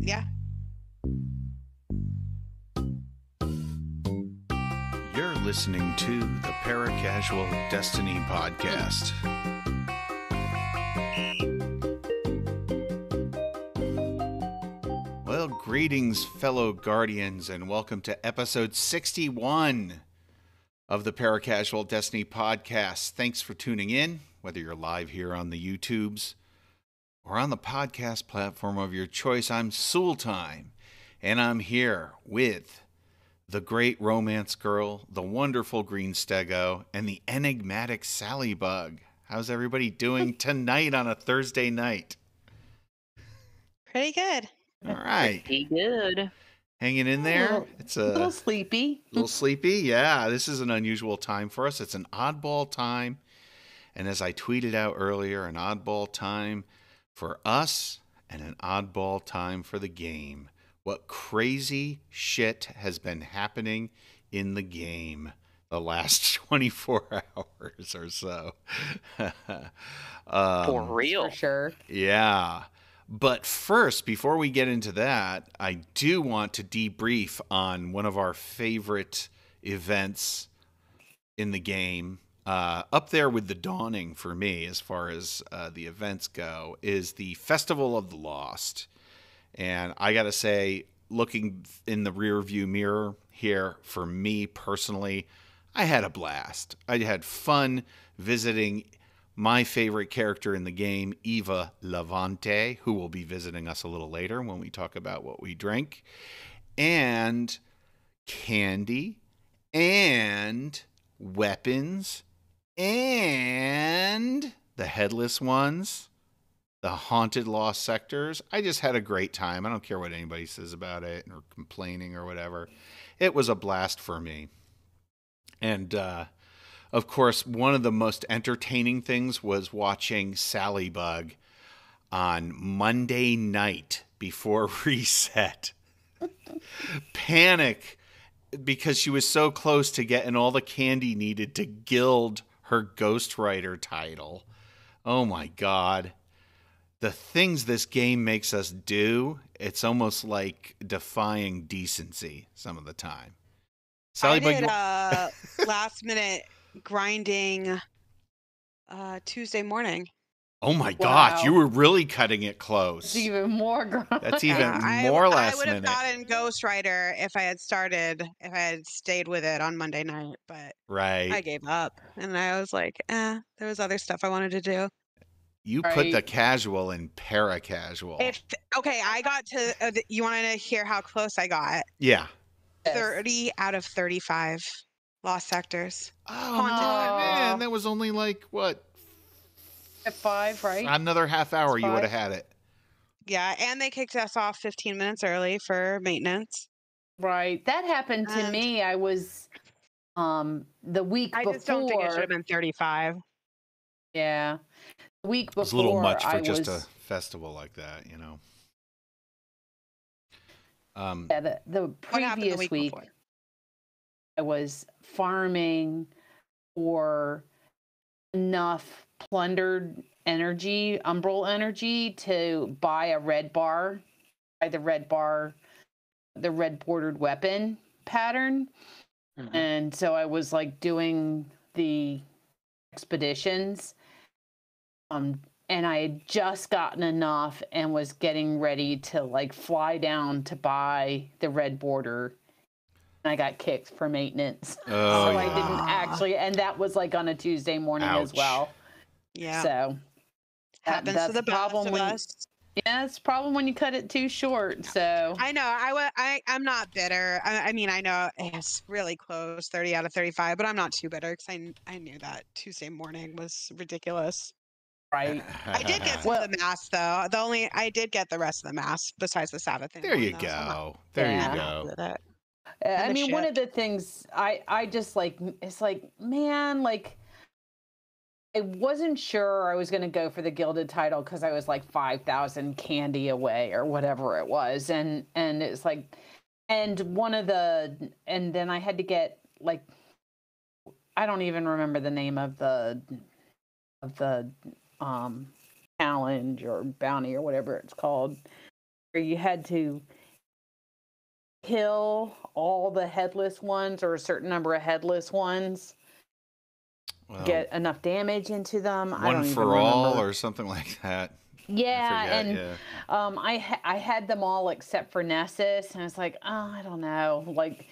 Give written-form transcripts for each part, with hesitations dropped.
Yeah. You're listening to the Paracasual Destiny podcast. Well, greetings, fellow guardians, and welcome to episode 61 of the Paracasual Destiny podcast. Thanks for tuning in, whether you're live here on the YouTubes or on the podcast platform of your choice. I'm Sultime, and I'm here with the great romance girl, the wonderful Green Stego, and the enigmatic Sally Bug. How's everybody doing tonight on a Thursday night? Pretty good. All right. Pretty good. Hanging in there. It's a little sleepy. little sleepy. Yeah, this is an unusual time for us. It's an oddball time. And as I tweeted out earlier, an oddball time for us and an oddball time for the game. What crazy shit has been happening in the game the last 24 hours or so. For real. For sure. Yeah. But first, before we get into that, I do want to debrief on one of our favorite events in the game. Up there with the Dawning for me, as far as the events go, is the Festival of the Lost. And I got to say, looking in the rear view mirror here, for me personally, I had a blast. I had fun visiting my favorite character in the game, Eva Levante, who will be visiting us a little later when we talk about what we drink, and candy, and weapons, and the headless ones, the haunted lost sectors. I just had a great time. I don't care what anybody says about it or complaining or whatever. It was a blast for me. And, of course, one of the most entertaining things was watching Sally Bug on Monday night before reset. Panic because she was so close to getting all the candy needed to gild her ghostwriter title. Oh my God. The things this game makes us do, it's almost like defying decency some of the time. Sally I did last minute grinding Tuesday morning. Oh my gosh, Wow. you were really cutting it close. It's even more gross. That's even Yeah, more I last would have minute. gotten Ghostwriter if I had stayed with it on Monday night, but I Right. gave up and I was like, there was other stuff I wanted to do. You put the Right. casual in paracasual. Okay, I got to, you want to hear how close I got? Yeah. Yes. 30 out of 35 lost sectors. Oh, Haunted. man, that was only like, what? At 5, right? Another half hour It's you would have 5. had it. Yeah, and they kicked us off 15 minutes early for maintenance. Right. That happened to And- me. I was the week I before. just don't think it should have been 35. Yeah. The week It before. was a little much for I just was, a festival like that, you know. Yeah, the What happened the previous week week, before? I was farming for enough plundered energy, umbral energy, to buy a red bar, the red bordered weapon pattern. Mhm. And so I was like doing the expeditions. And I had just gotten enough and was getting ready to like fly down to buy the red border. And I got kicked for maintenance. Oh, So yeah. I didn't actually, and that was like on a Tuesday morning as Ouch. well. Yeah. So Happens that's to the the problem best of when- us. yeah, it's a problem when you cut it too short. So I know. I'm not bitter. I mean, I know it's really close, 30 out of 35, but I'm not too bitter because I knew that Tuesday morning was ridiculous. right. I did get some Well- of the mass though. I did get the rest of the mass besides the Sabbath thing. There you go. There Yeah. you go. With it. I And the mean, one ship. of the things I just like, it's like, man, like, I wasn't sure I was going to go for the gilded title because I was like 5,000 candy away or whatever it was. And it's like, and then I had to get like, I don't even remember the name of the challenge or bounty or whatever it's called. where you had to kill all the headless ones or a certain number of headless ones, Well, get enough damage into them. I one don't even for all remember. or something like that. I Yeah, forget. and Yeah. I had them all except for Nessus, and I was like, oh, I don't know. Like,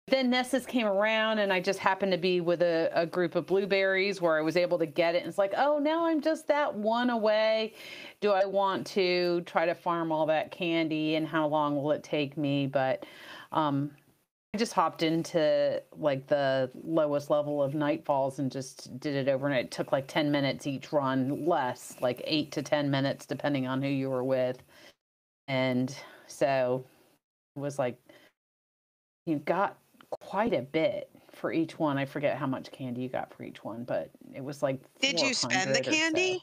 then Nessus came around, and I just happened to be with a group of blueberries where I was able to get it. And it's like, oh, now I'm just that one away. Do I want to try to farm all that candy, and how long will it take me? But I just hopped into like the lowest level of Nightfalls and just did it overnight. It took like 10 minutes each run, less, like 8 to 10 minutes, depending on who you were with. And so it was like, you got quite a bit for each one. I forget how much candy you got for each one, but it was like Did you spend the 400 or so. candy?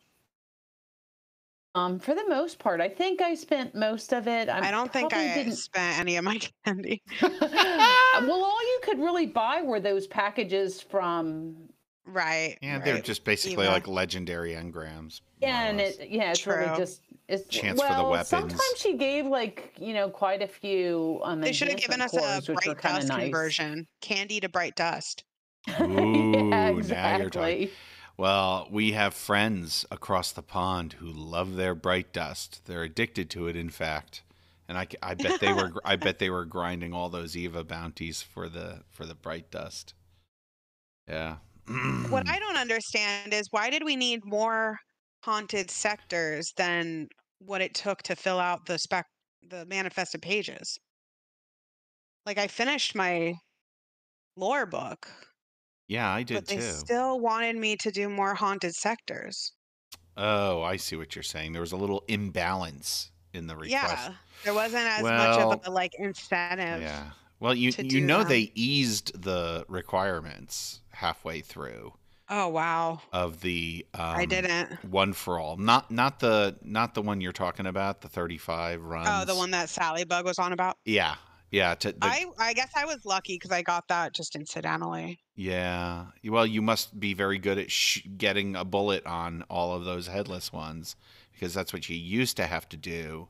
For the most part, I think I spent most of it. I don't think probably I didn't. spent any of my candy. Well, all you could really buy were those packages from. Right. Yeah, they're right. just basically Eva. like legendary engrams. Yeah, and it's really True. just it's Chance for the weapons. Sometimes she gave like quite a few on the They should have given us a cores, which were bright kind of dust nice. conversion. Candy to bright dust. Ooh, Yeah, now you're talking. exactly. Well, we have friends across the pond who love their bright dust. They're addicted to it, in fact. And I bet they were I bet they were grinding all those Eva bounties for the bright dust. Yeah. What I don't understand is why did we need more haunted sectors than what it took to fill out the manifested pages? Like I finished my lore book, Yeah, I did but they too. still wanted me to do more haunted sectors. Oh, I see what you're saying. There was a little imbalance in the request. Yeah, there wasn't as much of a like incentive. Yeah. Well, you to you do know them. they eased the requirements halfway through Oh wow, of the I didn't. one for all. Not the one you're talking about, the 35 runs. Oh, the one that Sally Bug was on about. Yeah. Yeah, I guess I was lucky because I got that just incidentally. yeah. Well, you must be very good at getting a bullet on all of those headless ones because that's what you used to have to do.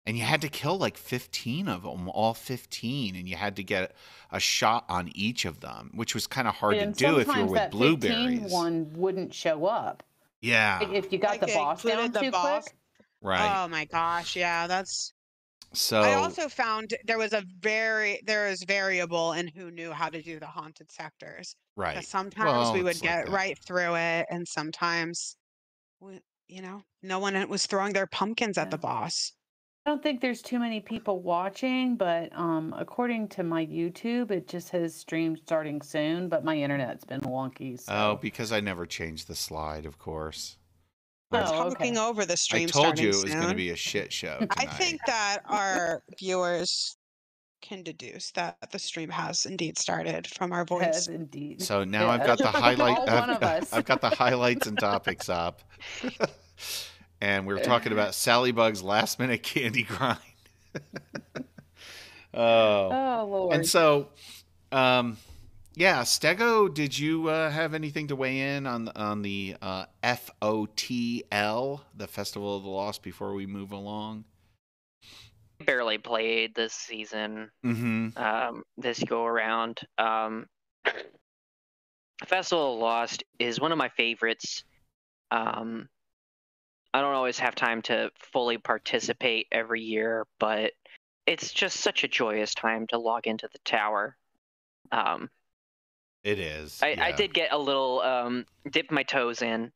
And you had to kill like 15 of them, all 15, and you had to get a shot on each of them, which was kind of hard to do if you were with blueberries. Sometimes that 15 one wouldn't show up. Yeah. If you got Like the it boss down included the too boss? quick. Right. Oh my gosh, yeah, that's. So I also found there was variable in who knew how to do the haunted sectors. right. Because sometimes Well, we would it's like get that. right through it, and sometimes, no one was throwing their pumpkins at Yeah. the boss. I don't think there's too many people watching, but according to my YouTube, it just says stream starting soon, but my internet's been wonky. So. Oh, because I never changed the slide, of course. We're Oh, talking okay. over the I stream told you starting it was going to soon. be a shit show tonight. I think that our viewers can deduce that the stream has indeed started from our voice. Yes, indeed. So now I've Yeah. got the highlight. All one of us. I've got the highlights and topics up, and we were talking about Sally Bug's last minute candy grind. Oh Lord. And so, yeah, Stego, did you have anything to weigh in on the FOTL, the Festival of the Lost, before we move along? Barely played this season. Mm-hmm. This go around. Festival of the Lost is one of my favorites. I don't always have time to fully participate every year, but it's just such a joyous time to log into the tower. It is. I did get a little dip my toes in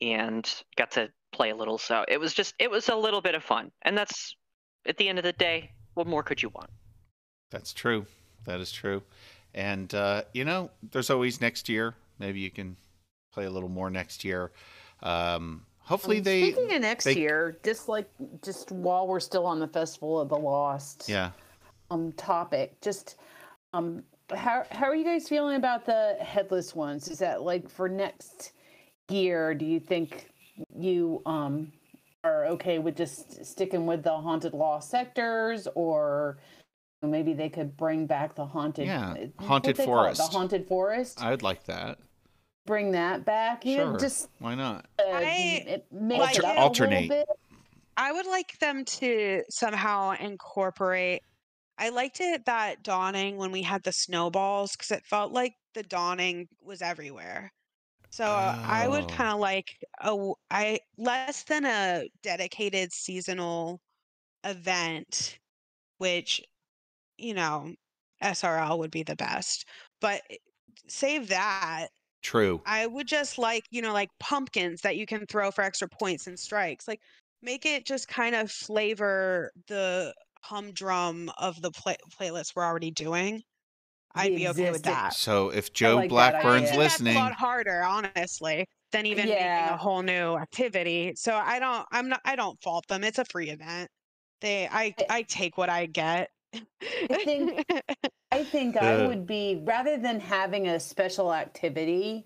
and got to play a little, so it was a little bit of fun. And that's, at the end of the day, what more could you want? That's true. That is true. And there's always next year. Maybe you can play a little more next year. Hopefully Speaking of next year, just while we're still on the Festival of the Lost, topic, just how are you guys feeling about the headless ones? Is that like for next year? Do you think you are okay with just sticking with the haunted lost sectors, or maybe they could bring back the haunted haunted forest? The haunted forest. I'd like that. Bring that back. Sure. Just why not? I make it up alternate. a little bit. I would like them to somehow incorporate. I liked it that dawning when we had the snowballs because it felt like the dawning was everywhere. So I would Oh, kind of like I less than a dedicated seasonal event, which SRL would be the best. But save that. true. I would just like pumpkins that you can throw for extra points and strikes. Like, make it just kind of flavor the humdrum of the playlist we're already doing. The I'd be okay with existing. that. So if I Joe like that I Blackburn's idea. think that's a lot listening, harder, honestly, than even making a Yeah. whole new activity. So I don't fault them. It's a free event. I, I take what I get. I think I think I uh, would be, rather than having a special activity,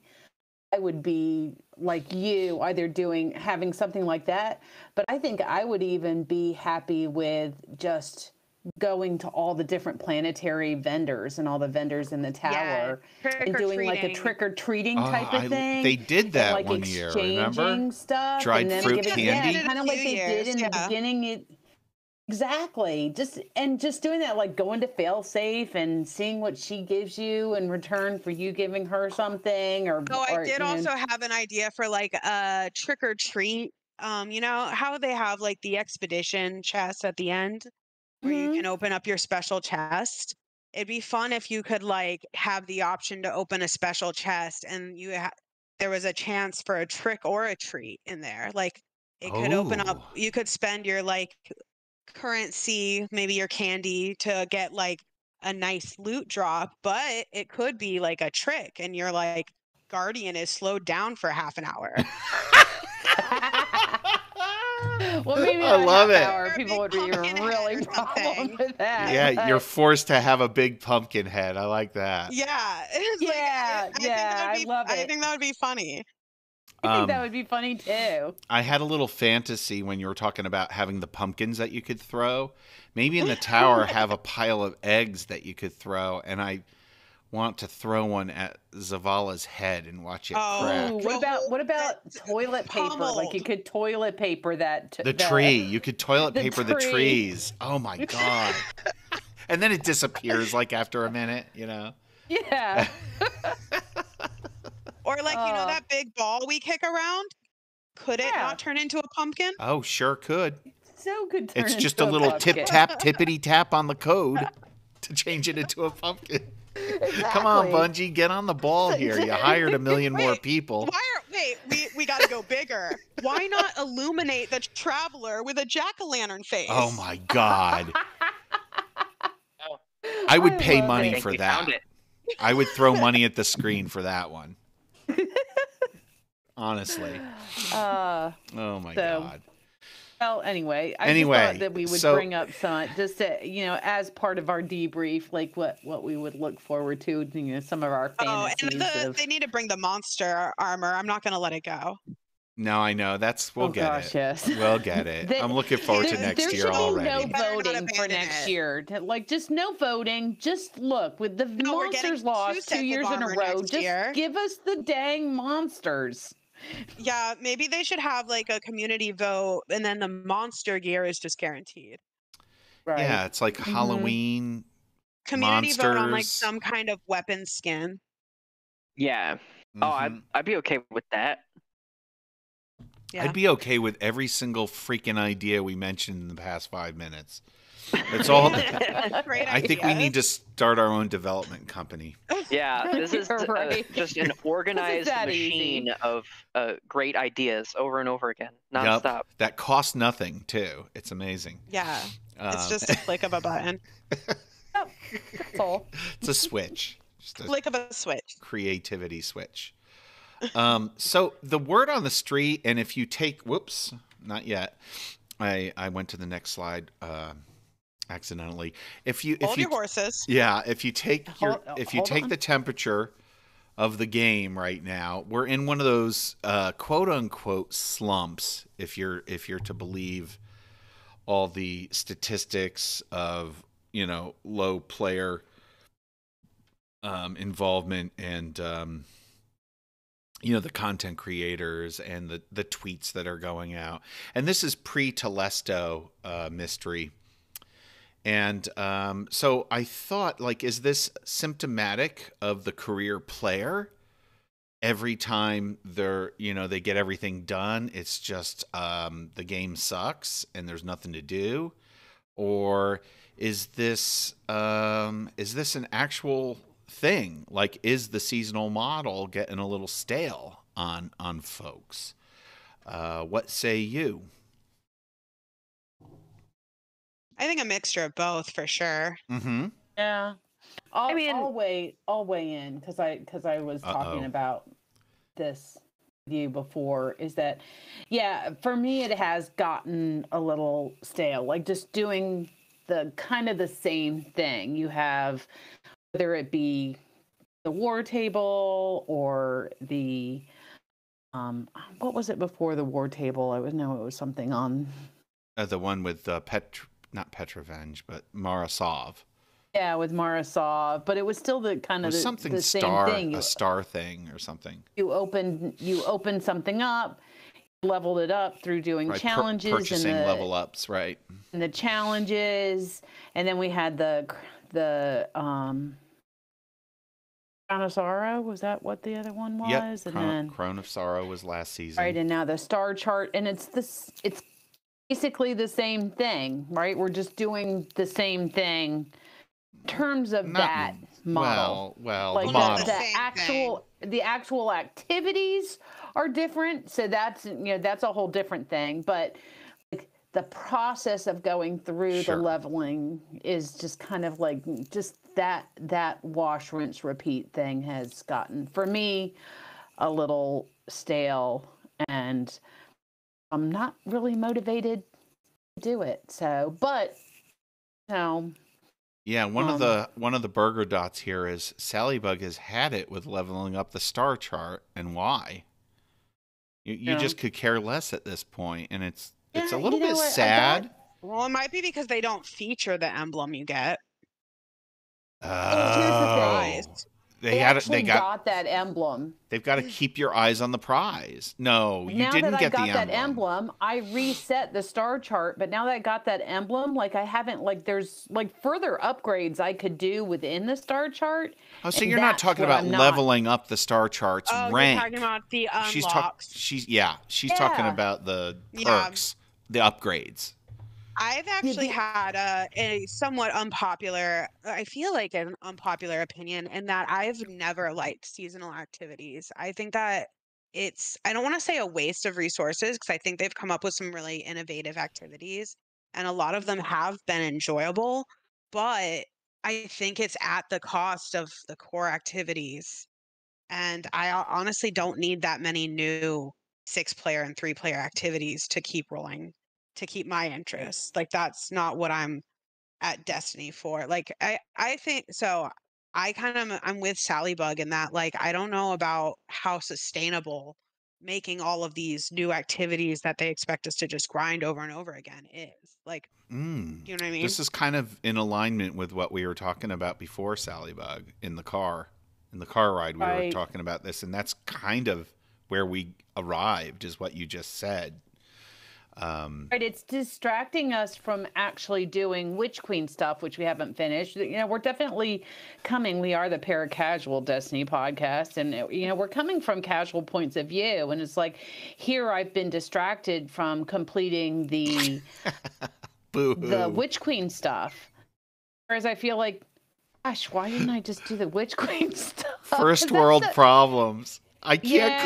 I would be like you, either having something like that, but I think I would even be happy with just going to all the different planetary vendors and all the vendors in the Yeah, tower trick and or doing like a treating. trick or treating type of oh, they thing, did and that like one year, remember? exchanging stuff and Dried then fruit They giving, yeah, did candy. it a kind of few like they did years. in the Yeah. beginning. Exactly. Just doing that, like going to fail safe and seeing what she gives you in return for you giving her something, Oh, I or did also have an idea for like a trick or treat. You know how they have like the expedition chest at the end where you Mhm. can open up your special chest. It'd be fun if you could like have the option to open a special chest and there was a chance for a trick or a treat in there. Like, it could open up, Oh, you could spend your like currency, maybe your candy, to get like a nice loot drop, but it could be like a trick and your like guardian is slowed down for half an hour. Well, maybe I not love half it. hour. Or a People big would be pumpkin head really or problem something. with that. Yeah, you're But forced to have a big pumpkin head. I like that. Yeah, it's like yeah, yeah, I love I it. think that would be funny. I think that Um, would be funny too. I had a little fantasy when you were talking about having the pumpkins that you could throw. Maybe in the tower have a pile of eggs that you could throw, and I want to throw one at Zavala's head and watch it Oh, Ooh, crack. the whole what about toilet paper? Like you pummeled. could toilet paper that The tree. You could toilet the paper the tree. trees. Oh my god. And then it disappears like after a minute, you know. Yeah. Or like, Uh, that big ball we kick around? Could it yeah. not turn into a pumpkin? Oh, sure could. So could turn It's just into a a little tip pumpkin. tap tippity tap on the code to change it into a pumpkin. Come on, Exactly. Bungie, get on the ball here. You hired a million more Wait, people. we got to go bigger. Why not illuminate the traveler with a jack-o'-lantern Oh face? my god. Oh, I would I pay love money I it. think for we that. found it. I would throw money at the screen for that one. Honestly. Uh, Oh my so god. well, anyway, I just Anyway, thought that we would so bring up some, just to, as part of our debrief, like what we would look forward to, some of our Oh, and fantasies of. they need to bring the monster armor. I'm not going to let it go. no, I know. We'll Oh get gosh, it. yes. We'll get it. That- I'm looking forward to There- next there year should be already. no Better not voting for abandon next it. year. Like, just no voting. Just look, with the No, we're getting monsters 2 lost sets 2 of years in a armor row. next Just year. give us the dang monsters. Yeah, maybe they should have like a community vote and then the monster gear is just guaranteed. Right. Yeah, it's like Mhm. Halloween Community vote on like monsters. some kind of weapon skin. Yeah. Oh, Mhm. I'd be okay with that. Yeah. I'd be okay with every single freaking idea we mentioned in the past 5 minutes. It's all. Great I think we ideas. need to start our own development company. Yeah, this is You're right. just an organized that machine easy. of great ideas over and over again, Yup. nonstop. That costs nothing too. It's amazing. Yeah. It's Um, just a click of a button. Oh, that's all. it's a switch. Just a Click of a switch. creativity switch. So the word on the street, and if you take, whoops, not yet. I went to the next slide accidentally. If you Hold your horses. yeah, if you take Hold take on. the temperature of the game right now, we're in one of those quote unquote slumps. If you're to believe all the statistics of low player involvement and the content creators and the tweets that are going out. And this is pre-Telesto mystery. And so I thought, like, is this symptomatic of the career player? Every time they get everything done, it's just the game sucks and there's nothing to do? Or is this an actual thing? Like, is the seasonal model getting a little stale on folks? What say you? I think a mixture of both for sure. Mm-hmm. Yeah. I'll weigh in because I was talking about this with you before. Is that, yeah, for me it has gotten a little stale. Like just doing the kind of the same thing. You have, whether it be the war table or the what was it before the war table? It was something on The one with not Petrovenge, but Marasov. Yeah, with Marasov, but it was still the kind of something the same star, thing. A star thing or something. You opened something up, leveled it up through doing challenges, purchasing level ups, right? And the challenges, and then we had the Crown of Sorrow. Was that what the other one was? Yep, And then Crown of Sorrow was last season. Right, and now the star chart, and it's basically the same thing, right? We're just doing the same thing in terms of that model. Well, like the model. The actual activities are different, so that's a whole different thing. But like, the process of going through the leveling is just kind of like just that wash, rinse, repeat thing has gotten, for me, a little stale, and I'm not really motivated to do it. So, but yeah, one of the burger dots here is Sallybug has had it with leveling up the star chart, and why? You just could care less at this point, and it's a little bit sad. Well, it might be because they don't feature the emblem you get. Here's the thing. They got that emblem. They've got to keep your eyes on the prize. No, you didn't get the emblem. Now that I got that emblem, I reset the star chart, but now that I got that emblem, like I haven't, like there's like further upgrades I could do within the star chart. Oh, so you're not talking about leveling up the star chart's rank. You're talking about the unlocks. She's talking about the perks, the upgrades. I've actually had a somewhat unpopular, I feel like an unpopular opinion, in that I've never liked seasonal activities. I think that I don't want to say a waste of resources, because I think they've come up with some really innovative activities, and a lot of them have been enjoyable, but I think it's at the cost of the core activities. And I honestly don't need that many new 6-player and 3-player activities to keep rolling, to keep my interest. Like, that's not what I'm at Destiny for. Like, I think so. I'm with Sallybug in that, like, I don't know about how sustainable making all of these new activities that they expect us to just grind over and over again is. Like, do you know what I mean? This is kind of in alignment with what we were talking about before, Sallybug, in the car ride. We were talking about this, and that's kind of where we arrived, is what you just said. Right, it's distracting us from actually doing Witch Queen stuff, which we haven't finished. We're definitely coming. We are the Paracasual Destiny podcast, and we're coming from casual points of view. And it's like, here I've been distracted from completing the Witch Queen stuff, whereas I feel like, gosh, why didn't I just do the Witch Queen stuff? First world problems. I can't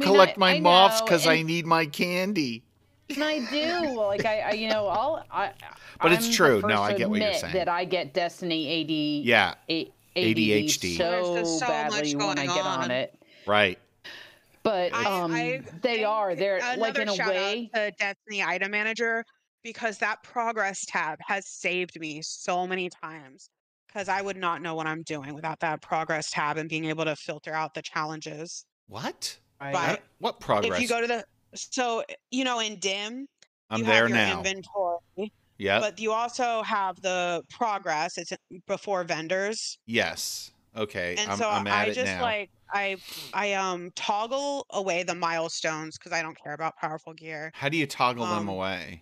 collect my moths because I need my candy. And I do, like But it's true. No, I get what you're saying. That I get Destiny ADHD so badly when I get on it. Right. But they're like, in a way, the Destiny item manager, because that progress tab has saved me so many times, because I would not know what I'm doing without that progress tab and being able to filter out the challenges. What? But what progress? If you go to in DIM, I'm you have there your now. Inventory. Yeah. But you also have the progress. It's before vendors. Yes. Okay, And so I'm at I it just now. like I toggle away the milestones because I don't care about powerful gear. How do you toggle them Um, away?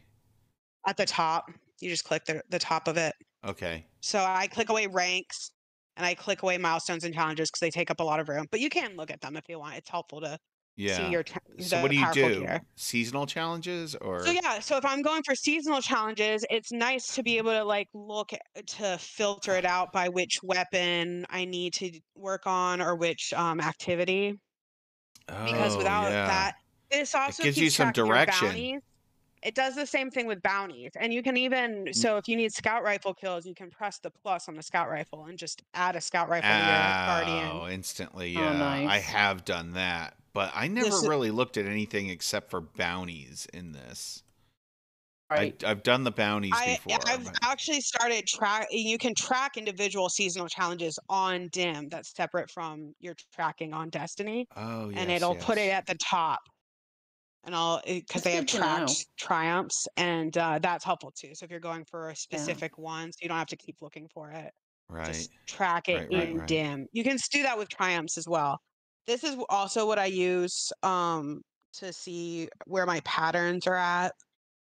at the top, you just click the top of it. Okay. So I click away ranks and I click away milestones and challenges because they take up a lot of room. But you can look at them if you want. It's helpful to see Yeah. your So what the do you powerful do? gear. Seasonal challenges So or yeah, so if I'm going for seasonal challenges, it's nice to be able to like to filter it out by which weapon I need to work on or which activity. Because Oh, without yeah. that, this It also gives you keeps some track of your direction. bounties. It does the same thing with bounties. And you can even, so if you need scout rifle kills, you can press the plus on the scout rifle and just add a scout rifle to your guardian. Oh, instantly, Oh, yeah. I nice. have done that, but I never This really looked at anything except for bounties in this. Right. I've done the bounties before, I've but actually started you can track individual seasonal challenges on dim that's separate from your tracking on Destiny, oh, and yes, it'll put it yes. at the top. And I'll because That's they have good to know. tracked triumphs, and that's helpful too. So if you're going for a Yeah. specific one, so you don't have to keep looking for it, Right. just track it Right. in dim. You can do that with triumphs as well. This is also what I use to see where my patterns are at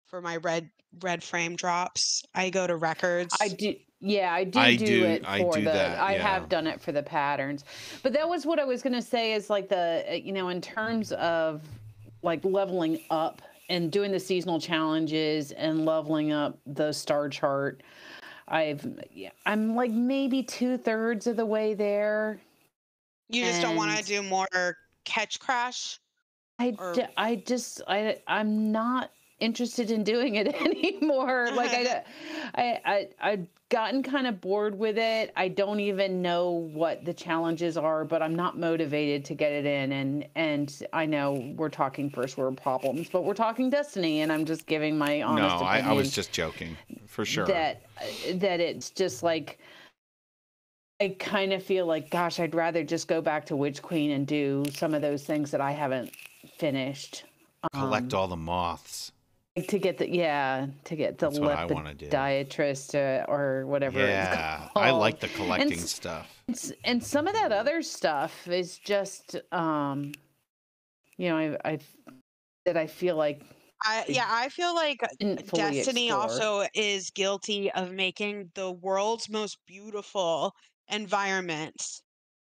for my red frame drops. I go to I records. do. Yeah, I do it I for do the. that, I yeah. have done it for the patterns, but that was what I was going to say. Is like in terms of like leveling up and doing the seasonal challenges and leveling up the star chart. I'm like maybe 2/3 of the way there, You just don't want to and do more catch crash or I'm not interested in doing it anymore. Like I've gotten kind of bored with it. I don't even know what the challenges are, but I'm not motivated to get it in. And I know we're talking first world problems, but we're talking Destiny, and I'm just giving my honest No, I was opinion just joking, for sure. that it's just like I kind of feel like, gosh, I'd rather just go back to Witch Queen and do some of those things that I haven't finished. Collect all the moths. Like to get the That's what I want to do. lepiddiatrist or whatever it's Yeah, I called. like the And collecting stuff. and some of that other stuff is just I that I feel like I I feel like didn't fully Destiny explore. also is guilty of making the world's most beautiful environments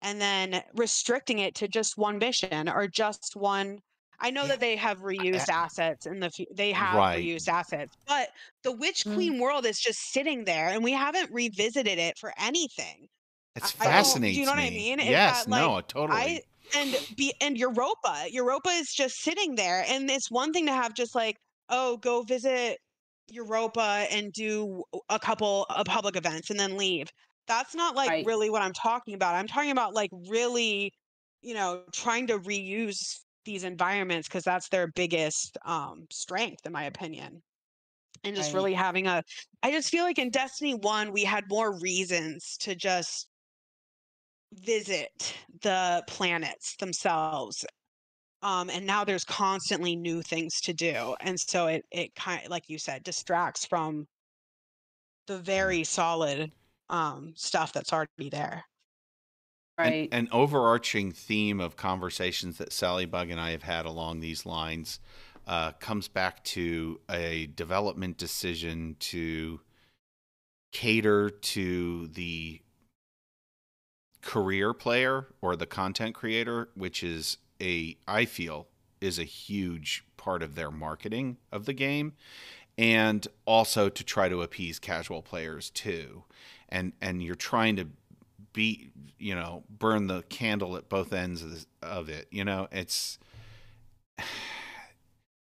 and then restricting it to just one mission or just one. I know Yeah, that they have I- reused assets in they have right. reused assets, but the Witch Mm, Queen world is just sitting there and we haven't revisited it for anything. It I don't, do you know fascinates what I me. mean? Is Yes, that like no, I totally. and Europa is just sitting there, and it's one thing to have just like, oh, go visit Europa and do a couple of public events and then leave. That's not like right, really what I'm talking about. I'm talking about like really, trying to reuse these environments because that's their biggest strength, in my opinion. And just right, really having I just feel like in Destiny 1, we had more reasons to just visit the planets themselves. And now there's constantly new things to do. And so it kind of, like you said, distracts from the Yeah. very solid stuff that's already there. right. An overarching theme of conversations that Sally Bug and I have had along these lines comes back to a development decision to cater to the career player or the content creator, which is I feel is a huge part of their marketing of the game, and also to try to appease casual players too. And you're trying to be, burn the candle at both ends of it. It's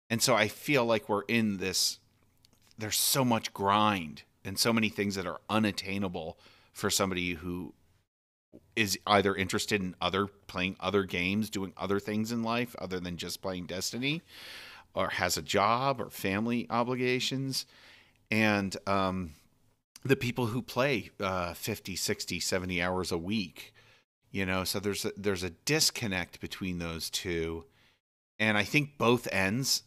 and so I feel like we're in this. There's so much grind and so many things that are unattainable for somebody who is either interested in playing other games, doing other things in life other than just playing Destiny, or has a job or family obligations. And the people who play 50, 60, 70 hours a week, so there's a disconnect between those two. And I think both ends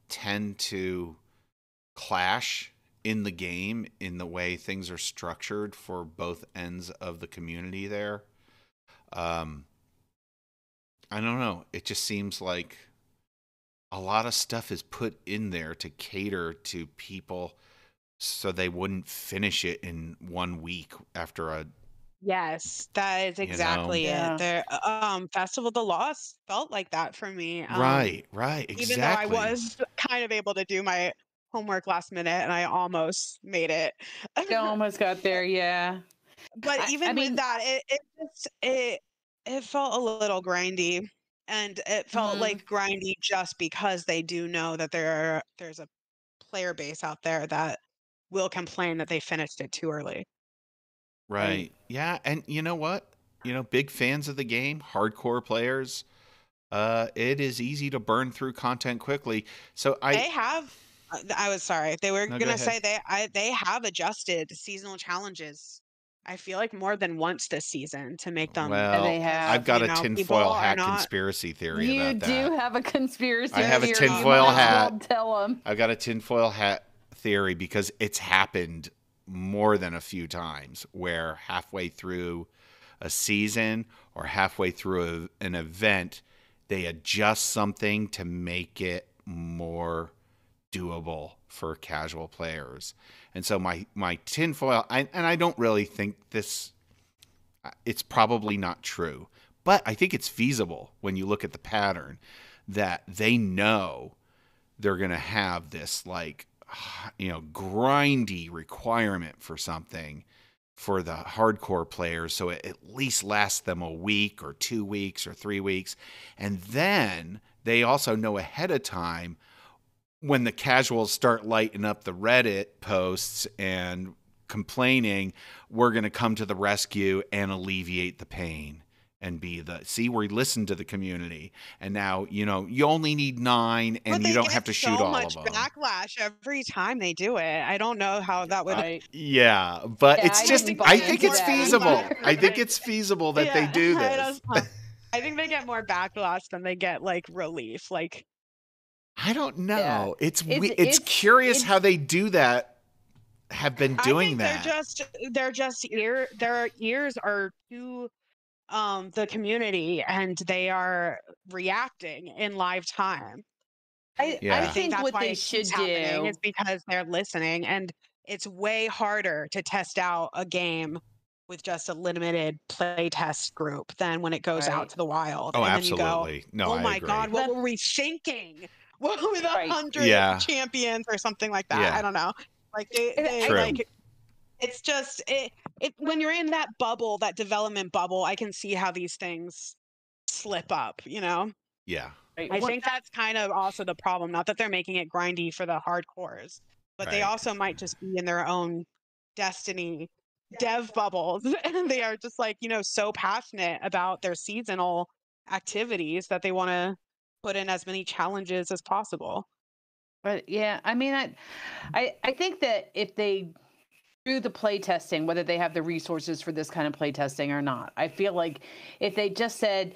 tend to clash in the game in the way things are structured for both ends of the community there. I don't know. It just seems like a lot of stuff is put in there to cater to people so they wouldn't finish it in 1 week after a, Yes, that is you know. exactly it. Yeah. The Festival of the Lost felt like that for me. Right, Even though I exactly. was kind of able to do my homework last minute and I almost made it. You almost got there, yeah. But I even with mean, that, it felt a little grindy, and it felt mhm. like grindy just because they do know that there's a player base out there that will complain that they finished it too early. Right. Right. Yeah, and you know what? Big fans of the game, hardcore players, it is easy to burn through content quickly. So They have I was sorry. They were no, go gonna ahead. say they have adjusted seasonal challenges, I feel like more than once this season to make them Yeah, they Well, because, I've have. got a people tinfoil are hat not conspiracy theory You about do that. have a I conspiracy have a theory. You tinfoil might as well hat. tell them. I've got a tinfoil hat theory because it's happened more than a few times where halfway through a season or halfway through an event, they adjust something to make it more doable for casual players. And so my tinfoil, and I don't really think this, it's probably not true, but I think it's feasible when you look at the pattern that they know they're going to have this like grindy requirement for something for the hardcore players so it at least lasts them a week or 2 weeks or 3 weeks, and then they also know ahead of time when the casuals start lighting up the Reddit posts and complaining, we're going to come to the rescue and alleviate the pain and be the see we listen to the community, and now you only need 9 but and you they don't have get to shoot so all of much them. backlash every time they do it. I don't know how that would Right. Yeah, but Yeah, it's I just didn't buy I they get think into it's more that feasible. backlash either. I than think they it's feasible that they yeah, do I this. don't know. I think they get more backlash than they get, like, relief, like I don't Yeah. know. It's It's it's curious how it's they do that. Have been I doing think that. they're just their ears are to the community and they are reacting in live time. I I Yeah. think think that's what why they it keeps should happening is do. because they're listening, and it's way harder to test out a game with just a limited play test group than when it goes out Right. to the wild Oh, and then you go, absolutely. No, "Oh I my agree. god, what were That's we thinking?" What with a right. hundred Yeah. champions or something like that. I Yeah. don't know. Like they I True. like it's just it when you're in that bubble, that development bubble, I can see how these things slip up, you know? Yeah. right. I What think that's kind of also the problem. Not that they're making it grindy for the hardcores, but they Right. also might just be in their own destiny dev bubbles. And they are just like, so passionate about their seasonal activities that they want to put in as many challenges as possible. But yeah, I mean, I think that if they do the play testing, whether they have the resources for this kind of play testing or not, I feel like if they just said,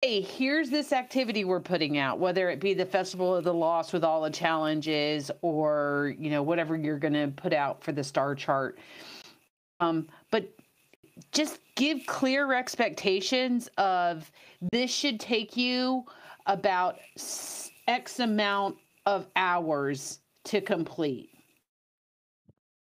hey, here's this activity we're putting out, whether it be the Festival of the Lost with all the challenges or, whatever you're going to put out for the star chart. But just give clear expectations of this should take you about X amount of hours to complete.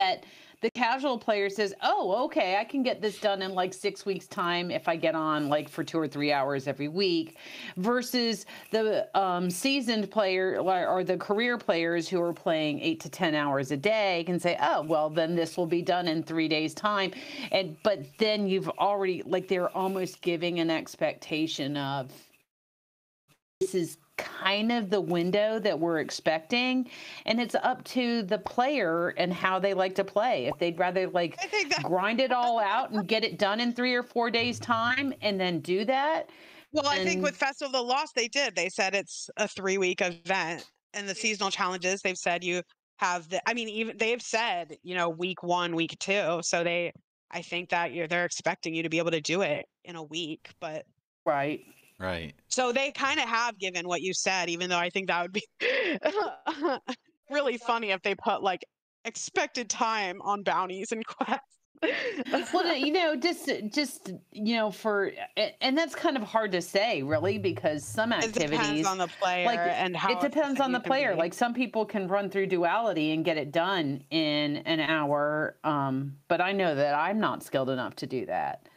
That the casual player says, oh, okay, I can get this done in like 6 weeks time if I get on like for 2 or 3 hours every week, versus the seasoned player or the career players who are playing 8 to 10 hours a day can say, oh, well, then this will be done in 3 days time. But then you've already, like, they're almost giving an expectation of this is kind of the window that we're expecting, and it's up to the player and how they like to play. If they'd rather like I think that grind it all out and get it done in 3 or 4 days time and then do that, well, I think with and Festival of the Lost, they did. They said it's a 3-week event. And the seasonal challenges, they've said you have I mean, even they've said, week 1, week 2. So I think that they're expecting you to be able to do it in a week. But right. Right. so they kind of have given what you said, even though I think that would be really funny if they put like expected time on bounties and quests. Well, just for and that's kind of hard to say, really, because some It depends activities, on the player like and how it depends efficient on you the can player. be. Like some people can run through duality and get it done in an hour, but I know that I'm not skilled enough to do that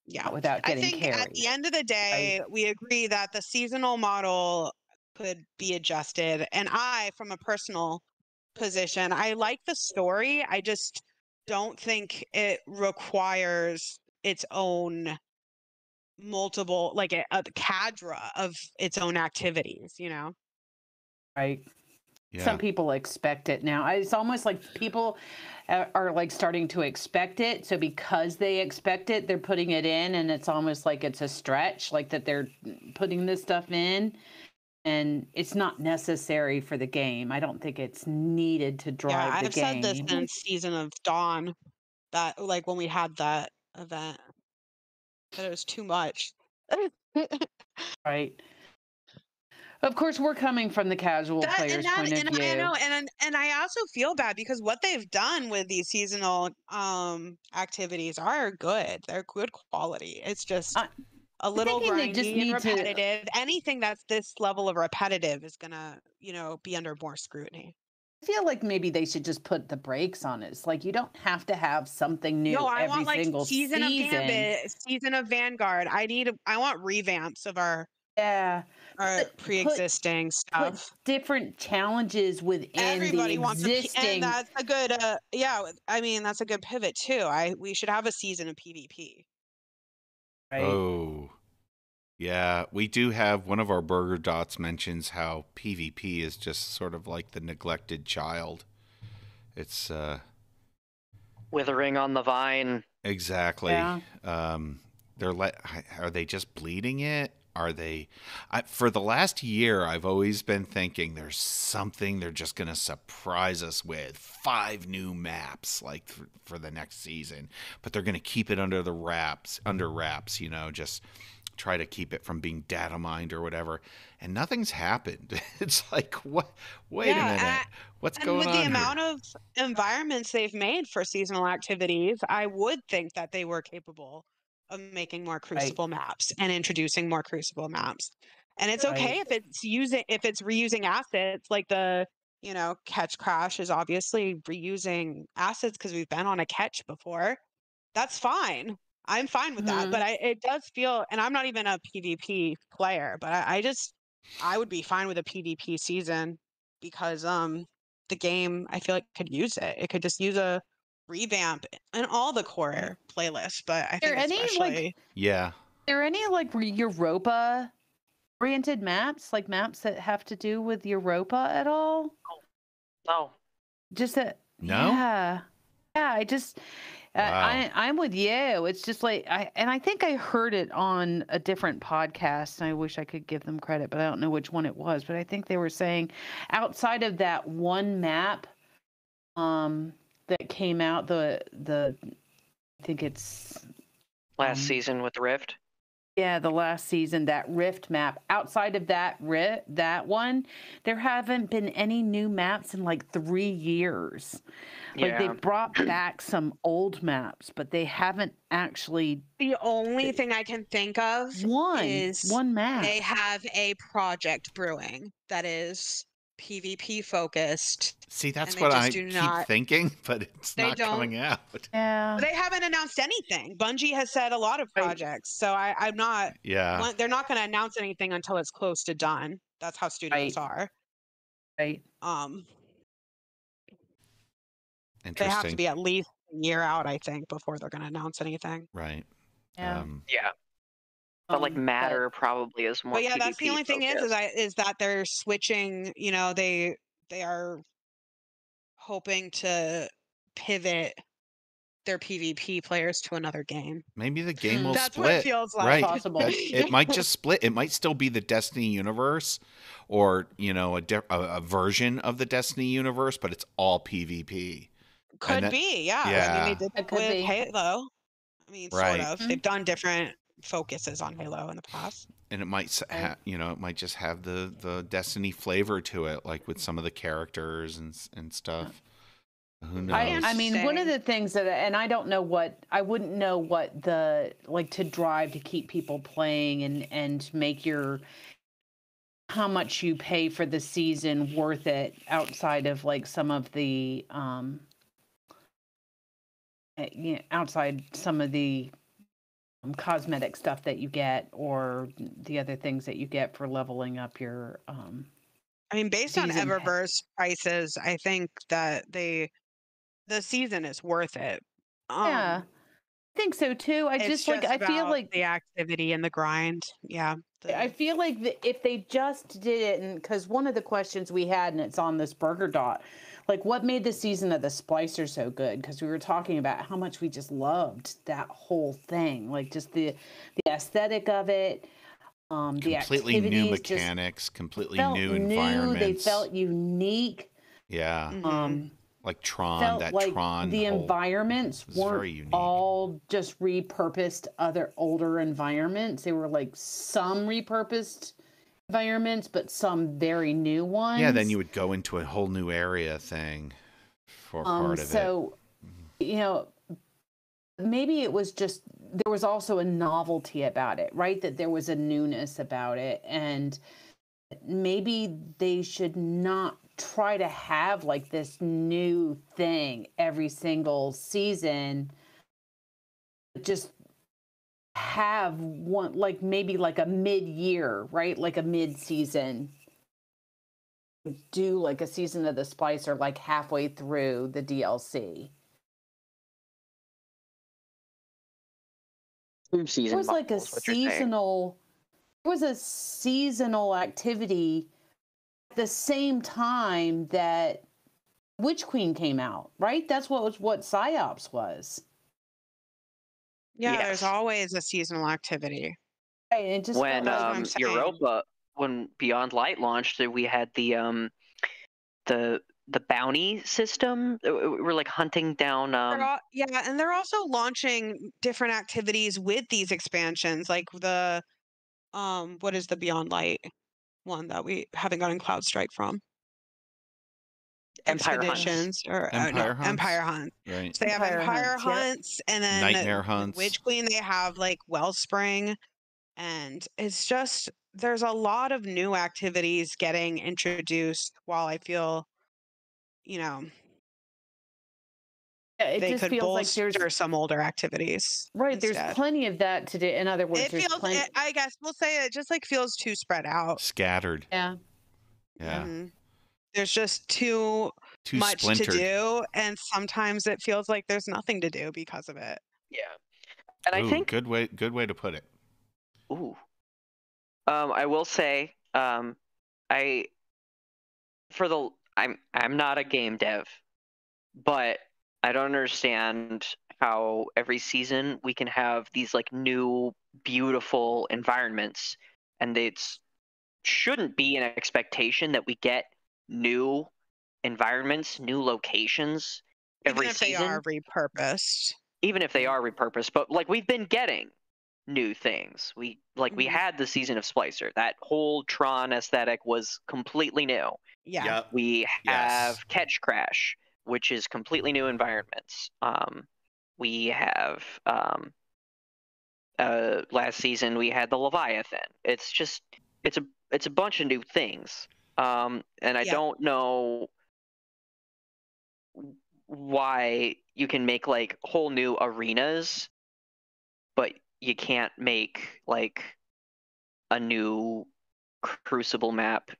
Yeah. without I getting think at the carried. end of the day, Right? we agree that the seasonal model could be adjusted. And from a personal position, I like the story. I just don't think it requires its own multiple, like a cadre of its own activities, Right. Some Yeah. people expect it now. It's almost like people are like starting to expect it. So because they expect it, they're putting it in, and it's almost like it's a stretch, like that they're putting this stuff in, and it's not necessary for the game. I don't think it's needed to Yeah, drive the I've said this game. since Season of Dawn, that like when we had that event, that it was too much. Right. Of course, we're coming from the casual player's point of And I view. know, and I also feel bad because what they've done with these seasonal activities are good. They're good quality. It's just I- a I'm little thinking they just grindy and need to. repetitive. Anything that's this level of repetitive is gonna, be under more scrutiny. I feel like maybe they should just put the brakes on it. It's like you don't have to have something No, new I every want like single season of season. Gambit, season of Vanguard. I want revamps of Yeah. our Put pre-existing put stuff. different challenges within the Everybody wants and existing. that's a good yeah, I mean that's a good pivot too. We should have a season of PvP. Right. Oh, yeah. We do have one of our burger dots mentions how PvP is just sort of like the neglected child. It's Withering on the vine. exactly. Yeah. Are they just bleeding it? Are they? For the last year, I've always been thinking there's something they're just gonna surprise us with 5 new maps, like for the next season. But they're gonna keep it under wraps. Just try to keep it from being data mined or whatever. And nothing's happened. It's like, what? Wait a minute. Yeah, What's and going with the on here? amount of environments they've made for seasonal activities, I would think that they were capable of making more Right. Crucible maps and introducing more Crucible maps. And it's okay Right. if it's reusing assets like the, catch crash is obviously reusing assets because we've been on a catch before. That's fine. I'm fine with that. But Mhm. it does feel, and I'm not even a PvP player, but I would be fine with a PvP season because the game I feel like could use it. It could just use a revamp in all the core playlists, but I There think any like especially Yeah. there any like Europa oriented maps, like maps that have to do with Europa at all? Oh, Just that, No. yeah. Yeah, I just Wow. I'm with you. It's just like I think I heard it on a different podcast, and I wish I could give them credit, but I don't know which one it was. But I think they were saying outside of that one map that came out, the I think it's last um season with the Rift. yeah, the last season, that Rift map. Outside of that one, there haven't been any new maps in like 3 years. Like they Yeah. brought back some old maps, but they haven't actually the only thing I can think of is one map. they have a project brewing that is PvP focused See, and that's they what just I do keep not thinking, but it's they not don't coming out. Yeah, they haven't announced anything. Bungie has said a lot of right, projects, so I'm not. Yeah. They're not going to announce anything until it's close to done. That's how studios right, are. right. Um, they have to Interesting. be at least a year out, I think, before they're going to announce anything. Right. Yeah. Yeah. But like But Matter probably is more But yeah, that's the PvP only thing focused. is that they're switching. They are hoping to pivot their PvP players to another game. Maybe the game will mm, That's what it split. feels it's like. Right. possible. It might just split. It might still be the Destiny universe or, a version of the Destiny universe, but it's all PvP. And Could that, be, yeah. I mean, they yeah, did It that could with be. Halo. I mean, sort right. of. Mhm. They've done different focuses on Halo in the past. And it might Right. it might just have the Destiny flavor to it, like with some of the characters and Yeah. stuff. Who I knows? mean, one of Interesting. the things that, and I wouldn't know what the, like, to drive to keep people playing and make how much you pay for the season worth it outside of like some of the, outside some of the cosmetic stuff that you get or the other things that you get for leveling up your I mean, based on season pass. Eververse prices, I think that the season is worth it. Yeah, I think so too. I It's just like, just I feel about like the activity and the grind. Yeah. I feel like if they just did it, and because one of the questions we had, and it's on this burger dot, like what made the season of the Splicer so good? Because we were talking about how much we just loved that whole thing, like just the aesthetic of it, the Completely new activities just mechanics, completely felt new new. They environments. felt unique. Yeah. Mhm. Like Tron, Felt that like Tron the whole environments was weren't very unique. all just repurposed other older environments. They were like some repurposed environments, but some very new Yeah, then ones. you would go into a whole new area thing for part of it. So, you know, maybe it was just there was also a novelty about it, right? That there was a newness about it. And maybe they should not try to have like this new thing every single season. Just have one, like maybe like a mid-year, right? Like a mid-season. Do like a season of the Splicer like halfway through the DLC. Two It season was like a bundles, what you're saying. seasonal, it was a seasonal activity at the same time that Witch Queen came out, right? That's what PsyOps was. Yeah, there's Yes. always a seasonal activity. Right. And it just felt When That's like what I'm saying. Europa, when Beyond Light launched, we had the the bounty system. We're like hunting down Yeah, and they're also launching different activities with these expansions, like the what is the Beyond Light one that we haven't gotten Cloud Strike from? Empire hunts. Expeditions or no, Empire hunts, Empire Hunts. right? So they have Empire Empire Hunts. Yep. Hunts, and then Nightmare with hunts. Witch Queen they have like Wellspring, and it's just there's a lot of new activities getting introduced while I feel, you know, Yeah, it they just could feels like there's bolster some older activities right, there's instead. plenty of that to do. In other words, It there's feels, plenty. I guess we'll say it just like feels too spread out. Scattered. Yeah. Yeah. There's just too Too much to splintered. do, and sometimes it feels like there's nothing to do because of it. Yeah. And I Ooh, think good way to put it. ooh. I will say, I for the I'm not a game dev, but I don't understand how every season we can have these like new beautiful environments, and it's shouldn't be an expectation that we get new environments, new locations Even every if they are season, repurposed. even if they are repurposed. But like we've been getting new things. We Mhm. had the season of Splicer. That whole Tron aesthetic was completely new. Yeah. Yep. We have Yes. Catch Crash, which is completely new environments. We have last season we had the Leviathan. It's just it's a bunch of new things. And I Yep. don't know why you can make like whole new arenas, but you can't make like a new Crucible map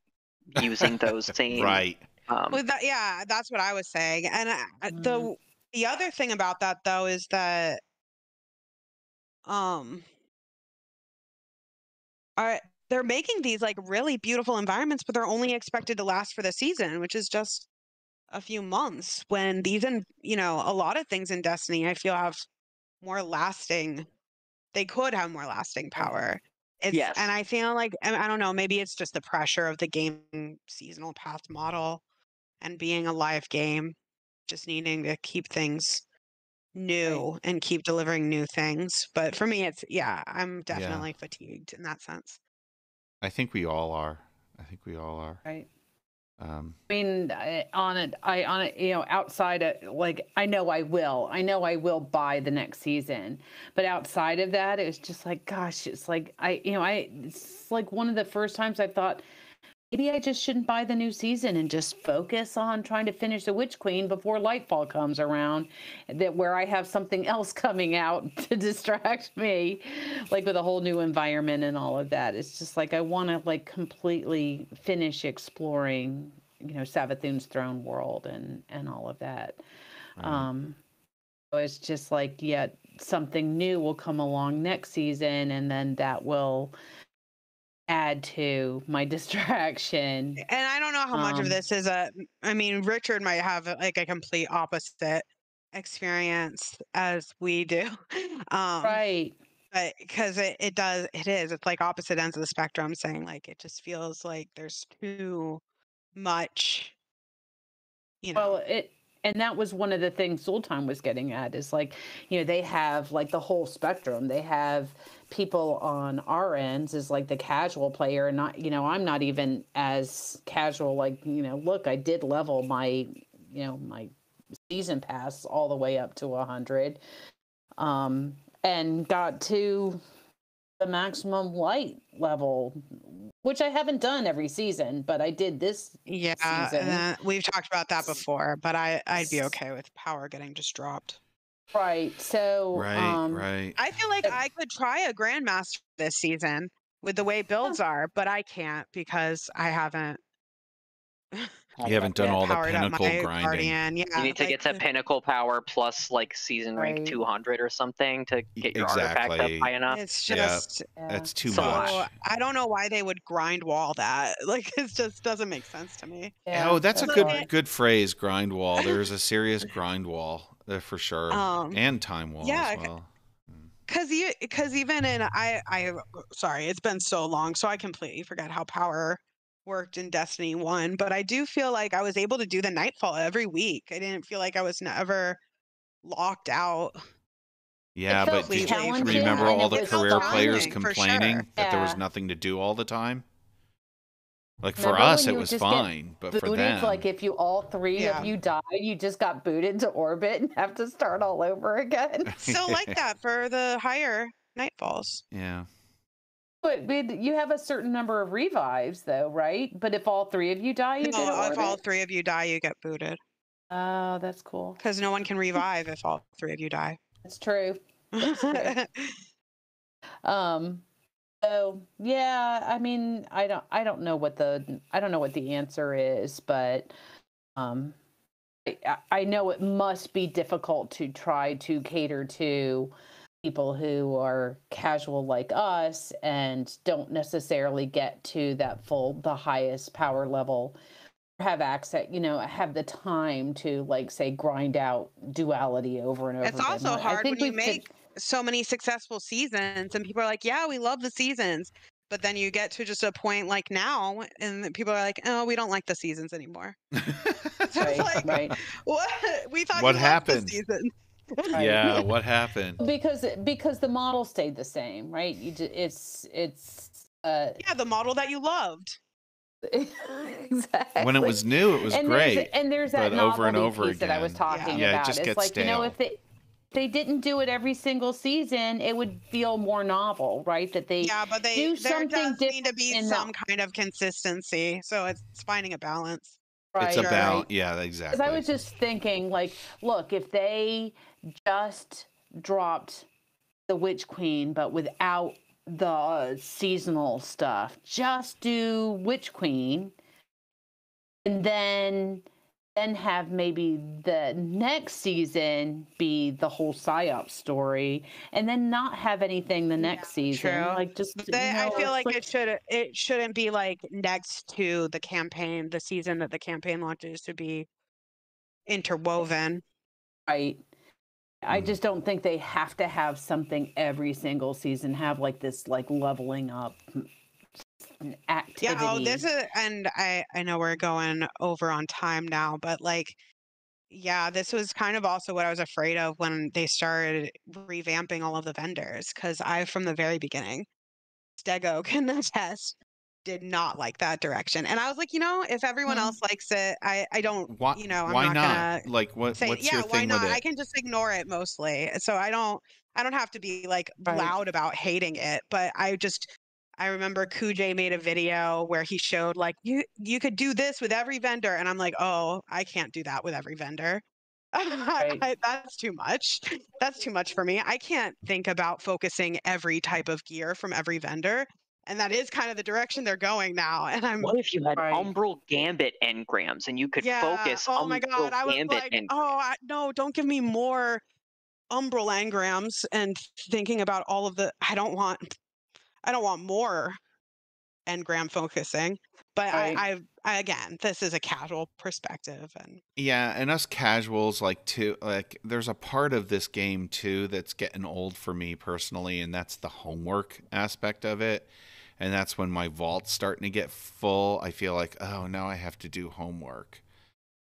using those same. Right. Well, yeah, that's what I was saying. And the other thing about that though is that um are they're making these like really beautiful environments, but they're only expected to last for the season, which is just a few months. When these and a lot of things in Destiny, I feel have more lasting. They could have more lasting power. And Yes. I feel like I don't know, maybe it's just the pressure of the game seasonal path model and being a live game, just needing to keep things Right. new and keep delivering new things. But for me, I'm Yeah. definitely fatigued in that sense. I think we all are. I think we all are. Right. I mean, outside of like, I know I will buy the next season, but outside of that, it's just like, gosh, it's like it's like one of the first times I thought maybe I just shouldn't buy the new season and just focus on trying to finish the Witch Queen before Lightfall comes around, that where I have something else coming out to distract me, like with a whole new environment and all of that. It's just like I want to like completely finish exploring, Savathun's throne world and all of that. Right. So it's just like, yeah, something new will come along next season, and then that will add to my distraction. And I don't know how much of this is I mean, Richard might have like a complete opposite experience as we do. Right. But because it's like opposite ends of the spectrum, saying like it just feels like there's too much, Well, and that was one of the things Sultan was getting at, is like, they have like the whole spectrum. They have people on our ends as like the casual player, and not, I'm not even as casual, like, look, I did level my, my season pass all the way up to 100, and got to the maximum light level, which I haven't done every season, but I did this season. We've talked about that before, but I'd be okay with power getting just dropped. Right. So right. I feel like I could try a grandmaster this season with the way builds are, but I can't because I haven't. You haven't done all the powered up pinnacle my grinding. guardian. Yeah, You need to get to pinnacle power plus like season rank Right. 200 or something to get your artifact up high enough. It's just That's too so much. I don't know why they would grind wall that. Like it just doesn't make sense to me. Yeah, Oh, that's a hard. good phrase, grind wall. There's a serious grind wall there for sure, and time wall as well. Because even in sorry, it's been so long, so I completely forgot how power worked in Destiny 1, but I do feel like I was able to do the Nightfall every week. I didn't feel like I was never locked out. Yeah, but did you remember all the career players complaining that there was nothing to do all the time? Like for us, it was fine, but for them, like if you all three of you died, you just got booted to orbit and have to start all over again. Still like that for the higher Nightfalls. Yeah. But you have a certain number of revives, though, right? But if all three of you die, you get orbit? If all three of you die, you get booted. Oh, that's cool. Because no one can revive if all three of you die. That's true. That's true. So yeah, I mean, I don't know what the answer is, but I know it must be difficult to try to cater to people who are casual like us and don't necessarily get to the highest power level, have access, have the time to like say grind out duality over and over again. It's also hard when you make so many successful seasons and people are like, yeah, we love the seasons, but then you get to just a point like now and people are like, oh, we don't like the seasons anymore. So it's like, right. What? We thought what happened? The season. Right. Yeah, what happened? Because the model stayed the same, right? It's the model that you loved. Exactly. When it was new, it was great. There's that but over and over piece again that I was talking yeah, about. It just it's gets like, stale. If they didn't do it every single season, it would feel more novel, right? That they but do something there does need to be some kind of consistency. So it's finding a balance. Right, it's about yeah, exactly. Because I was just thinking, like, look, if they just dropped the Witch Queen, but without the seasonal stuff, just do Witch Queen, and then have maybe the next season be the whole psyop story, and then not have anything the next season. True. Like just I feel like it shouldn't be like next to the campaign, the season that the campaign launches, to be interwoven. Right. I just don't think they have to have something every single season, have like this like leveling up activity. Yeah, this is, and I know we're going over on time now, but like, yeah, this was kind of also what I was afraid of when they started revamping all of the vendors, because from the very beginning, Stego can attest, did not like that direction. And I was like, if everyone else likes it, I don't, Why? I'm Why not not? gonna Like, say, what's yeah, your why thing with not? I it? can just ignore it mostly. So I don't have to be like Right. loud about hating it, but I remember Kuj made a video where he showed like you could do this with every vendor, and I'm like, oh, I can't do that with every vendor. Right. That's too much. That's too much for me. I can't think about focusing every type of gear from every vendor, and that is kind of the direction they're going now. And I'm What if you had Right. Umbral Gambit engrams and you could yeah. focus Oh my Umbral God. I was Gambit like, engrams? oh no, don't give me more umbral engrams and thinking about all of the. I don't want more engram focusing. But Right. I again, this is a casual perspective, and Yeah, and us casuals like there's a part of this game too that's getting old for me personally, and that's the homework aspect of it. And that's when my vault's starting to get full. I feel like, oh, now I have to do homework.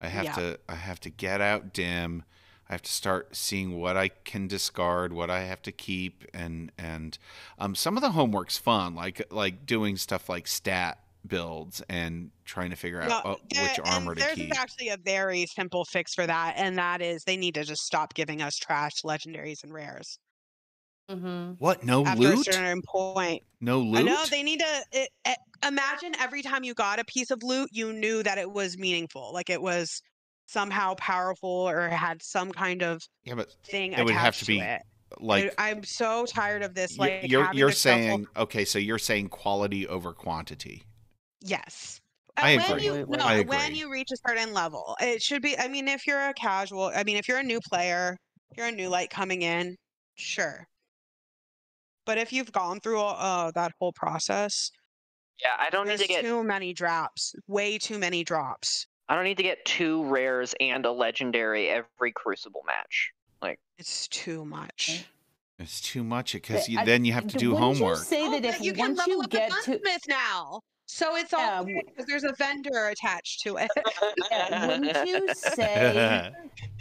yeah. I have to get out dim. I have to start seeing what I can discard, what I have to keep, and some of the homework's fun, like doing stuff like stat builds and trying to figure out No, which and armor to theirs is keep. actually a very simple fix for that, and that is they need to just stop giving us trash legendaries and rares Mm-hmm. What? No after a loot? certain point. No I know loot? they need to imagine every time you got a piece of loot, you knew that it was meaningful, like it was somehow powerful or had some kind of Yeah, but thing it would have to attached to be it. like I'm so tired of this, you're like you're, having you're to shuffle. saying okay, so you're saying quality over quantity. Yes. I When agree. you Absolutely. I no, when agree. you reach a certain level, it should be. I mean, if you're a casual, I mean, if you're a new player, you're a new light coming in, sure. But if you've gone through that whole process, Yeah, I don't need there's to get too many drops, way too many drops. 2 rares and a legendary every Crucible match. Like, It's too much. It's too much because But then you have to do wouldn't you homework. say Oh, that if but you can once level you up a get to gunsmith now, so it's all yeah, because there's a vendor attached to it. wouldn't you say?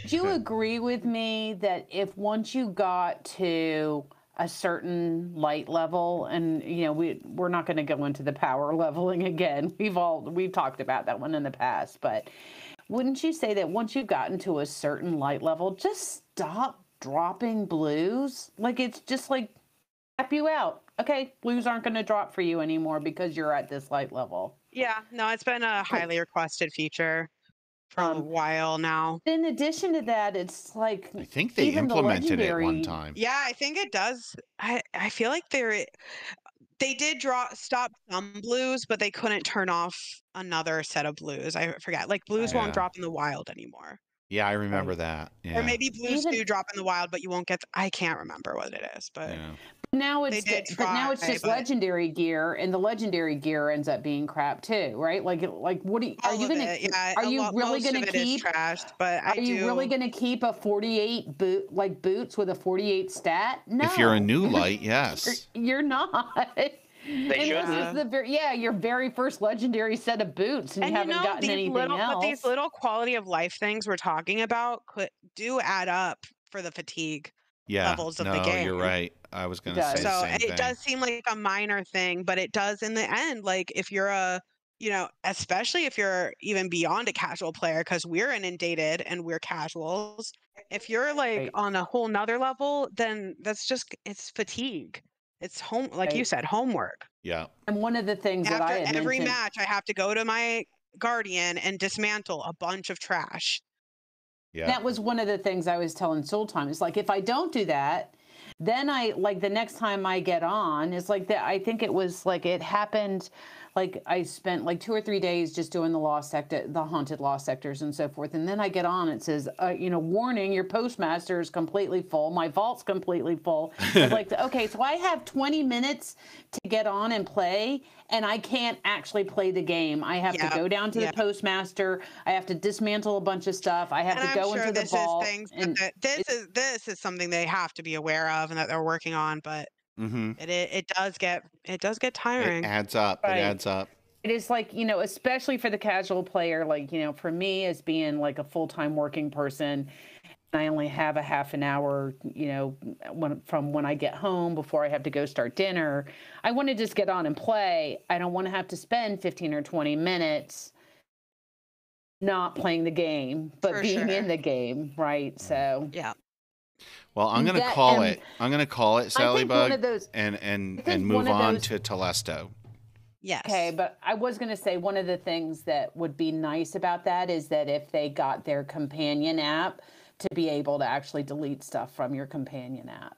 Do you agree with me that if once you got to a certain light level, and we're not going to go into the power leveling again. We've talked about that one in the past, but wouldn't you say that once you've gotten to a certain light level, just stop dropping blues? Like it's just like tap you out. Okay, blues aren't going to drop for you anymore because you're at this light level. Yeah, no, it's been a highly requested feature for a while now. In addition to that, it's like I think they even the implemented it one legendary. time. Yeah, I think it does. I feel like they did stop some blues, but they couldn't turn off another set of blues. I forget. Like blues won't Yeah. drop in the wild anymore. Yeah, I remember Right. that. Or Yeah. maybe blues Even do drop in the wild, but you won't get I can't remember what it is, but Yeah. now they it's did but now try, it's just but legendary gear, and the legendary gear ends up being crap too, right? Like what are all you of gonna it, yeah, are you really most gonna of it is keep? trashed, but Are you really gonna keep a 48 boots with a 48 stat? No, If you're a new light, yes. you're not. They Unless shouldn't. it's your very first legendary set of boots, and you haven't gotten anything else. these little quality of life things we're talking about do add up for the fatigue Yeah. levels of the No, you're game. right. I was going to does. say the So same it thing. does seem like a minor thing, but it does in the end. Like if you're especially if you're even beyond a casual player, because we're inundated and we're casuals. If you're like Right. on a whole nother level, then it's fatigue. It's like you Right. said, homework. Yeah. And one of the things that I After had every mentioned. match, I have to go to my guardian and dismantle a bunch of trash. Yeah. That was one of the things I was telling Soultime. It's like if I don't do that, then I like the next time I get on, it's like that. I think it was like it happened. Like I spent like 2 or 3 days just doing the lost sector, the haunted lost sectors, and so forth. And then I get on. It says, warning: your postmaster is completely full. My vault's completely full. It's like, okay, so I have 20 minutes to get on and play, and I can't actually play the game. I have to go down to the postmaster. I have to dismantle a bunch of stuff. I have to go into the vault. This is something they have to be aware of and that they're working on, but it does get tiring. It adds up. Right. It adds up. It is like, especially for the casual player, like, for me as being like a full-time working person, I only have a half an hour, from when I get home before I have to go start dinner. I want to just get on and play. I don't want to have to spend 15 or 20 minutes not playing the game, but For being sure. in the game, right? So Yeah. Well, I'm going to call it. I'm going to call it Sally Bug and move on to Telesto. Yes. Okay, but I was going to say one of the things that would be nice about that is that if they got their companion app to be able to actually delete stuff from your companion app.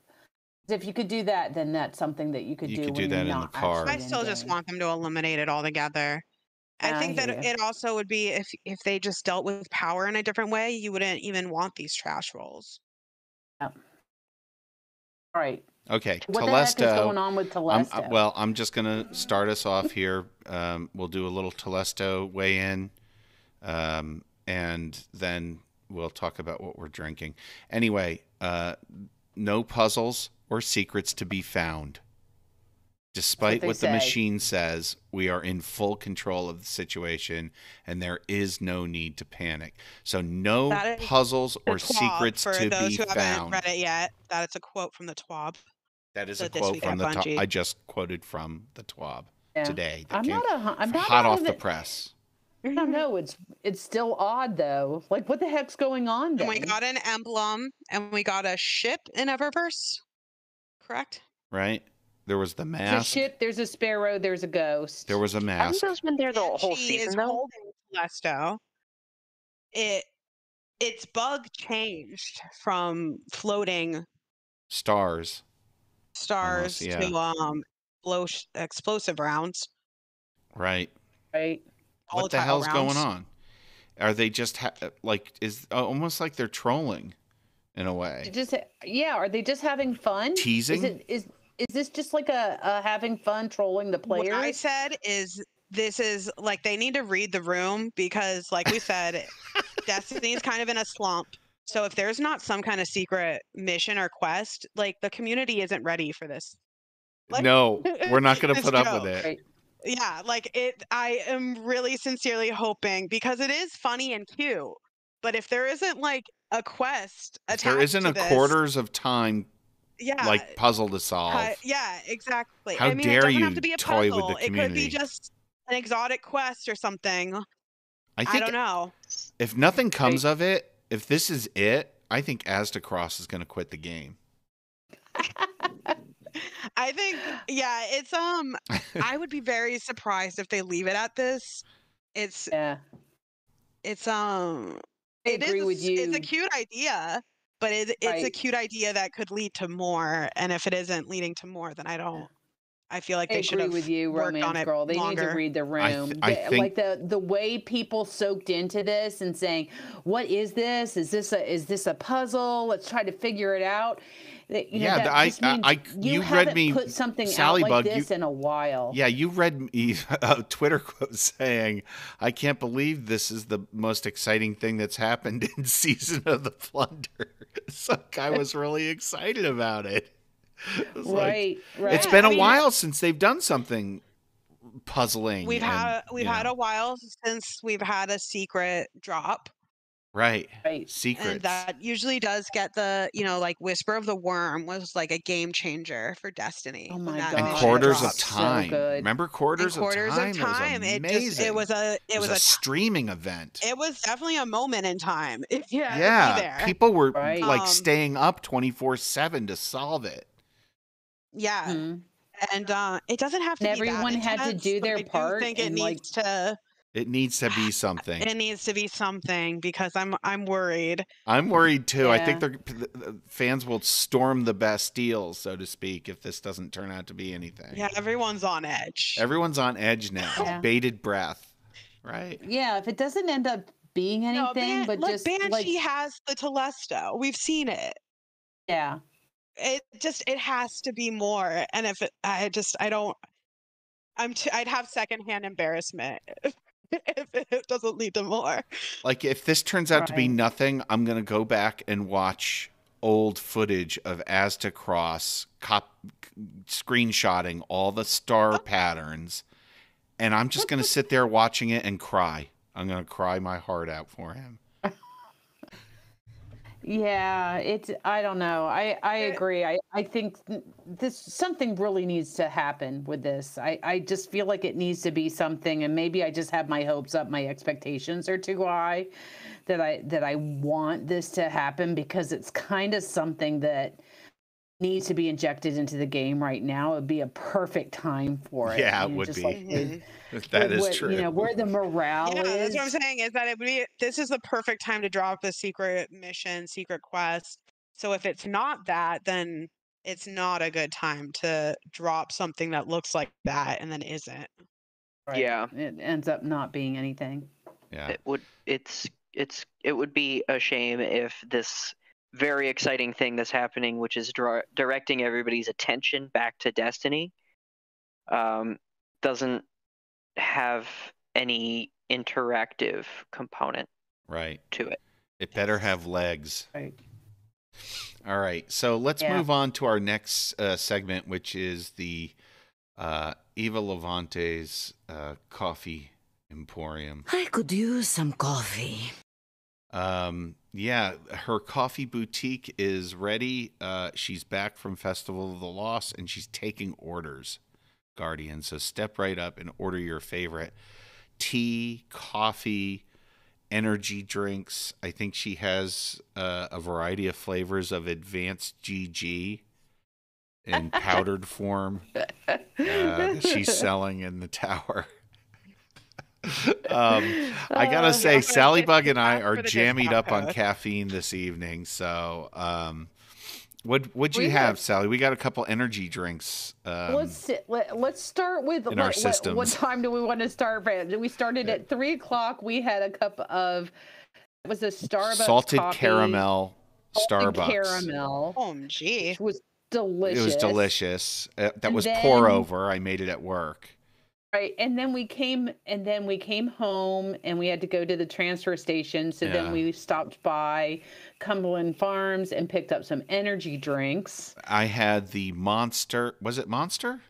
If you could do that, then that's something that you could do when you're not actually I still just want them to eliminate it altogether. I think that it also would be if they just dealt with power in a different way, you wouldn't even want these trash rolls. Yeah. All right. Okay, what the heck is going on with Telesto? I'm just going to start us off here. We'll do a little Telesto weigh-in, and then we'll talk about what we're drinking. Anyway, no puzzles or secrets to be found. Despite what the machine says, we are in full control of the situation, and there is no need to panic. So no puzzles or secrets to be found. For those who haven't read it yet, that is a quote from the TWAB. That is a quote from the TWAB. I just quoted from the TWAB today. I'm not hot off the press. I don't know. It's still odd though. Like, what the heck's going on then? And we got an emblem, and we got a ship in Eververse. Correct? Right. There was the mask. There's a ship, there's a sparrow, there's a ghost. There was a mask. Haven't those been there the whole season, though? Holding Telesto. Its bug changed from floating stars almost, to explosive rounds. Right. Right. What the hell's going on? Are they just is almost like they're trolling in a way? Are they just having fun? Teasing? Is this just like a having fun trolling the players? What I said is this is like they need to read the room because, like we said, Destiny's kind of in a slump. So if there's not some kind of secret mission or quest, like the community isn't ready for this. Like, no, we're not going to put up with it. Right. Yeah, I am really sincerely hoping because it is funny and cute. But if there isn't like a quest attached to this, there isn't a quarters of time like puzzle to solve. Yeah, exactly. How dare it doesn't you have to be a toy puzzle. with the community? It could be just an exotic quest or something. I don't know. If nothing comes of it, if this is it, I think Aztecross is going to quit the game. I think, it's I would be very surprised if they leave it at this. It's I agree with you. It's a cute idea, but it's a cute idea that could lead to more. And if it isn't leading to more, then I feel like they should have with you, worked on it Girl. They longer. need to read the room. I think like the way people soaked into this and saying, "What is this? Is this a puzzle? Let's try to figure it out." You read me put something Sally out like Bug, this in a while. Yeah, you read me a Twitter quote saying, "I can't believe this is the most exciting thing that's happened in Season of the Plunder." So I was really excited about it. Right. It's been a while since they've done something puzzling. We've had a while since we've had a secret drop. Right. Secrets. And that usually does get the, like Whisper of the Worm was like a game changer for Destiny. Oh my God. And Quarters of So Time. good. Remember Quarters of Time? It was amazing. It was a streaming event. It was definitely a moment in time. Yeah. People were staying up 24/7 to solve it. Yeah. Mm-hmm. And it doesn't have to be everyone that had to do their part. I think it needs to. It needs to be something. It needs to be something because I'm worried. I'm worried too. Yeah. I think the fans will storm the Bastille, so to speak, if this doesn't turn out to be anything. Yeah, everyone's on edge. Everyone's on edge now. Yeah. Bated breath, right? Yeah, if it doesn't end up being anything, but just Banshee has the Telesto. We've seen it. Yeah. It has to be more. And if I'd have secondhand embarrassment. If it doesn't lead to more. Like if this turns out to be nothing, I'm going to go back and watch old footage of Aztecross screenshotting all the star patterns. And I'm just going to sit there watching it and cry. I'm going to cry my heart out for him. Yeah, I don't know. I agree. I think this something really needs to happen with this. I just feel like it needs to be something, and maybe I just have my hopes up, my expectations are too high that I want this to happen because it's kind of something that needs to be injected into the game right now. It'd be a perfect time for it. Yeah, You it know, would just be. like That with is what, true. where the morale Yeah, that's what I'm is. saying is that this is the perfect time to drop a secret mission, secret quest. So if it's not that, then it's not a good time to drop something that looks like that and then isn't. Right. Yeah, It ends up not being anything. Yeah. it would be a shame if this very exciting thing that's happening, which is directing everybody's attention back to Destiny, doesn't have any interactive component Right. to it. It better have legs. Right. All right. So let's Yeah. move on to our next segment, which is the Eva Levante's coffee emporium. I could use some coffee. Yeah, her coffee boutique is ready. She's back from Festival of the Lost, and she's taking orders, Guardian. So step right up and order your favorite tea, coffee, energy drinks. I think she has a variety of flavors of Advanced GG in powdered form that she's selling in the tower. I gotta say, Sally Bug and I are jammied up on caffeine this evening. So, what'd you have, Sally? We got a couple energy drinks. Let's start with in our systems. what time do we want to start? We started at 3:00. We had a cup of it was a Starbucks salted coffee, caramel Starbucks. OMG. which was delicious. It was delicious. That And was then- pour over. I made it at work. Right, and then we came home, and we had to go to the transfer station. So Yeah. then we stopped by Cumberland Farms and picked up some energy drinks. I had the Monster. Was it Monster?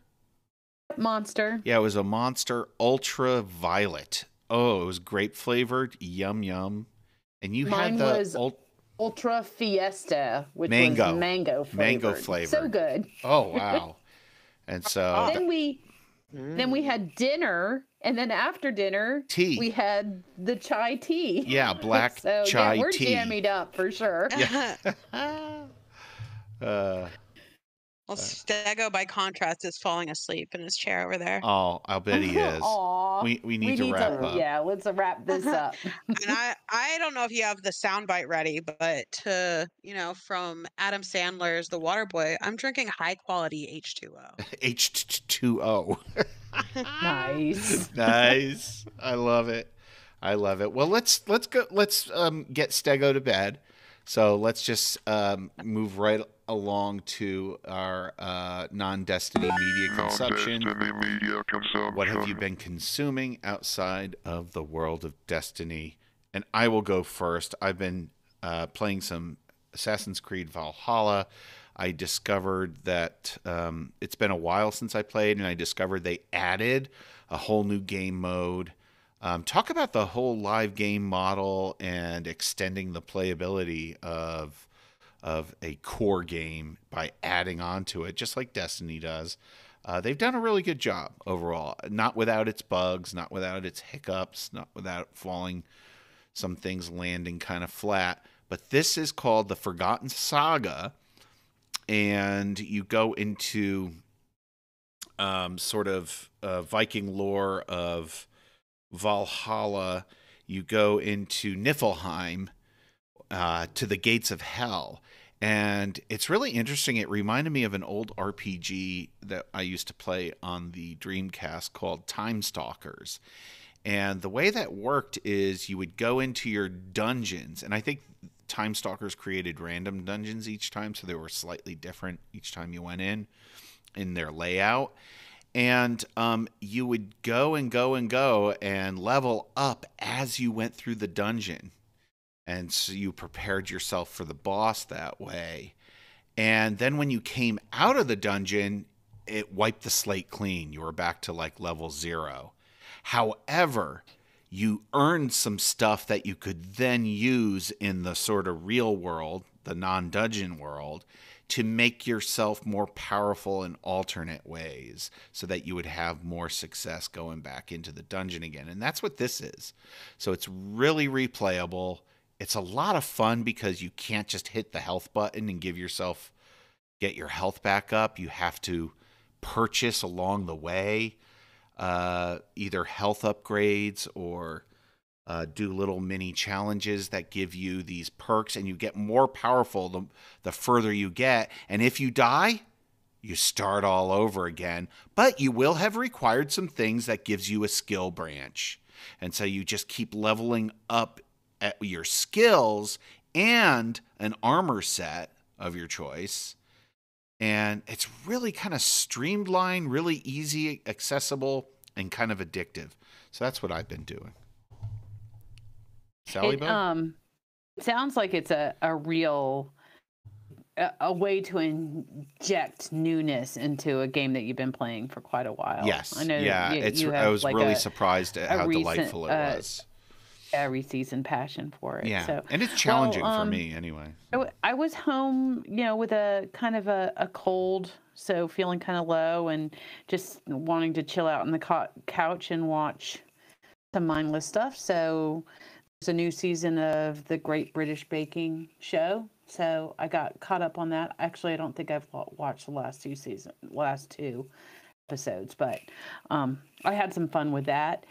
Monster. Yeah, it was a Monster Ultra Violet. Oh, it was grape flavored. Yum yum. And you Mine had the was Ultra Fiesta, which Mango. was mango flavored. Mango flavored. So good. Oh wow! And so Then we had dinner, and then after dinner, Tea. we had the chai tea. Yeah, black so, chai yeah, we're tea. jammied up for sure. Yeah. Well, Stego, by contrast, is falling asleep in his chair over there. Oh, I'll bet he is. Aw. We need to wrap up. Yeah, let's wrap this up. And I don't know if you have the soundbite ready, but from Adam Sandler's The Waterboy, I'm drinking high quality H2O. H2O. Nice. Nice. I love it. Well, let's go. Let's get Stego to bed. So let's just move right along to our non-Destiny media consumption. What have you been consuming outside of the world of Destiny? And I will go first. I've been playing some Assassin's Creed Valhalla. I discovered that it's been a while since I played, and I discovered they added a whole new game mode. Talk about the whole live game model and extending the playability of a core game by adding on to it, just like Destiny does. They've done a really good job overall, not without its bugs, not without its hiccups, not without some things landing kind of flat. But this is called The Forgotten Saga, and you go into sort of Viking lore of Valhalla. You go into Niflheim, to the gates of hell. And it's really interesting. It reminded me of an old RPG that I used to play on the Dreamcast called Time Stalkers. And the way that worked is you would go into your dungeons, and I think Time Stalkers created random dungeons each time, so they were slightly different each time you went in their layout. And you would go and go and go and level up as you went through the dungeon. And so you prepared yourself for the boss that way. And then when you came out of the dungeon, it wiped the slate clean. You were back to like level 0. However, you earned some stuff that you could then use in the sort of real world, the non-dungeon world, to make yourself more powerful in alternate ways so that you would have more success going back into the dungeon again. And that's what this is. So it's really replayable. It's a lot of fun because you can't just hit the health button and get your health back up. You have to purchase along the way either health upgrades or do little mini challenges that give you these perks, and you get more powerful the further you get. And if you die, you start all over again, but you will have required some things that gives you a skill branch. And so you just keep leveling up at your skills and an armor set of your choice. And it's really kind of streamlined, really easy, accessible, and kind of addictive. So that's what I've been doing. Sally Bug? Sounds like it's a real a way to inject newness into a game that you've been playing for quite a while. Yes. I know. Yeah. I was like really surprised at how delightful it was. A reseasoned passion for it. Yeah. So, and it's challenging for me anyway. I was home, with a kind of a cold, so feeling kind of low and just wanting to chill out on the couch and watch some mindless stuff. So there's a new season of the Great British Baking Show. So I got caught up on that. Actually, I don't think I've watched the last two episodes, but I had some fun with that.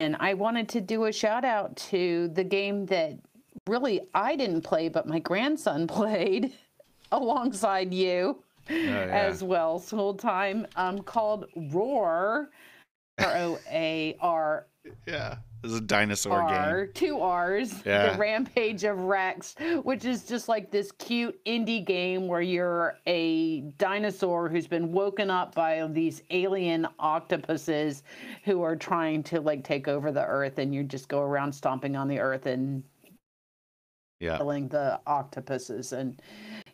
And I wanted to do a shout out to the game that really I didn't play, but my grandson played alongside you as well. So whole time called Roar, ROAR. Yeah. This is a dinosaur game. 2 R's. Yeah. The Rampage of Rex, which is just like this cute indie game where you're a dinosaur who's been woken up by these alien octopuses who are trying to take over the earth, and you just go around stomping on the earth and killing the octopuses. And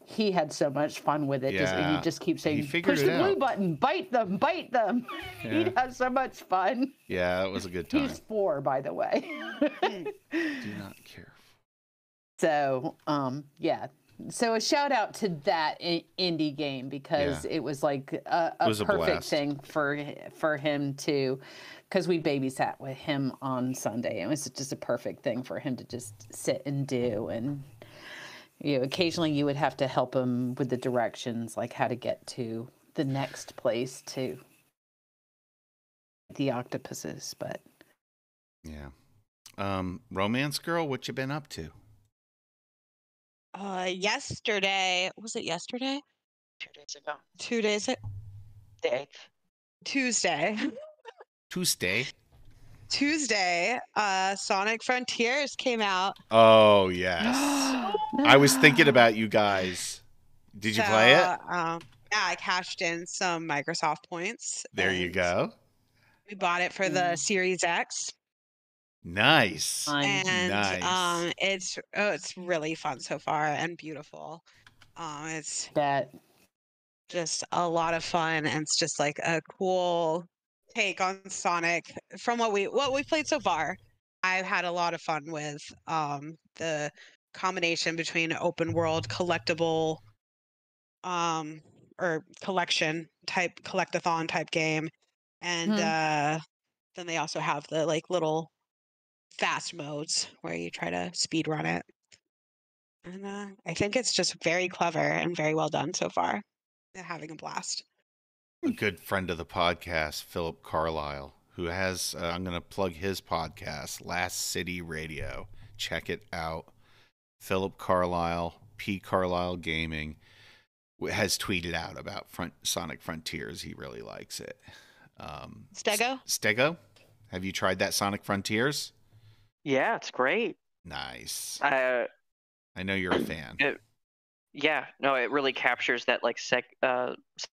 he had so much fun with it. Yeah. He just keeps saying, figured push it the blue out. button, bite them. Yeah. He'd have so much fun. Yeah, it was a good time. He's 4, by the way. Do not care. So, yeah. So a shout out to that indie game because it was like a perfect thing for him to, because we babysat with him on Sunday. It was just a perfect thing for him to just sit and do. And occasionally you would have to help him with the directions, like how to get to the next place to the octopuses. But Romance Girl, what you been up to? Yesterday, was it yesterday? 2 days ago. 2 days ago? The 8th. Tuesday. Sonic Frontiers came out. Oh, yes. I was thinking about you guys. Did you play it? Yeah, I cashed in some Microsoft points. There you go. We bought it for the Series X. Nice. And nice. it's really fun so far and beautiful. It's just a lot of fun, and it's just like a cool take on Sonic from what we've played so far. I've had a lot of fun with the combination between open world collectible or collection type collectathon type game, and then they also have the little fast modes where you try to speed run it. And I think it's just very clever and very well done so far. They're having a blast. A good friend of the podcast, Philip Carlisle, who has, I'm going to plug his podcast, Last City Radio. Check it out. Philip Carlisle, P. Carlisle Gaming, has tweeted out about Sonic Frontiers. He really likes it. Stego? Have you tried that Sonic Frontiers? Yeah, it's great. Nice. I know you're a fan. It really captures that Sega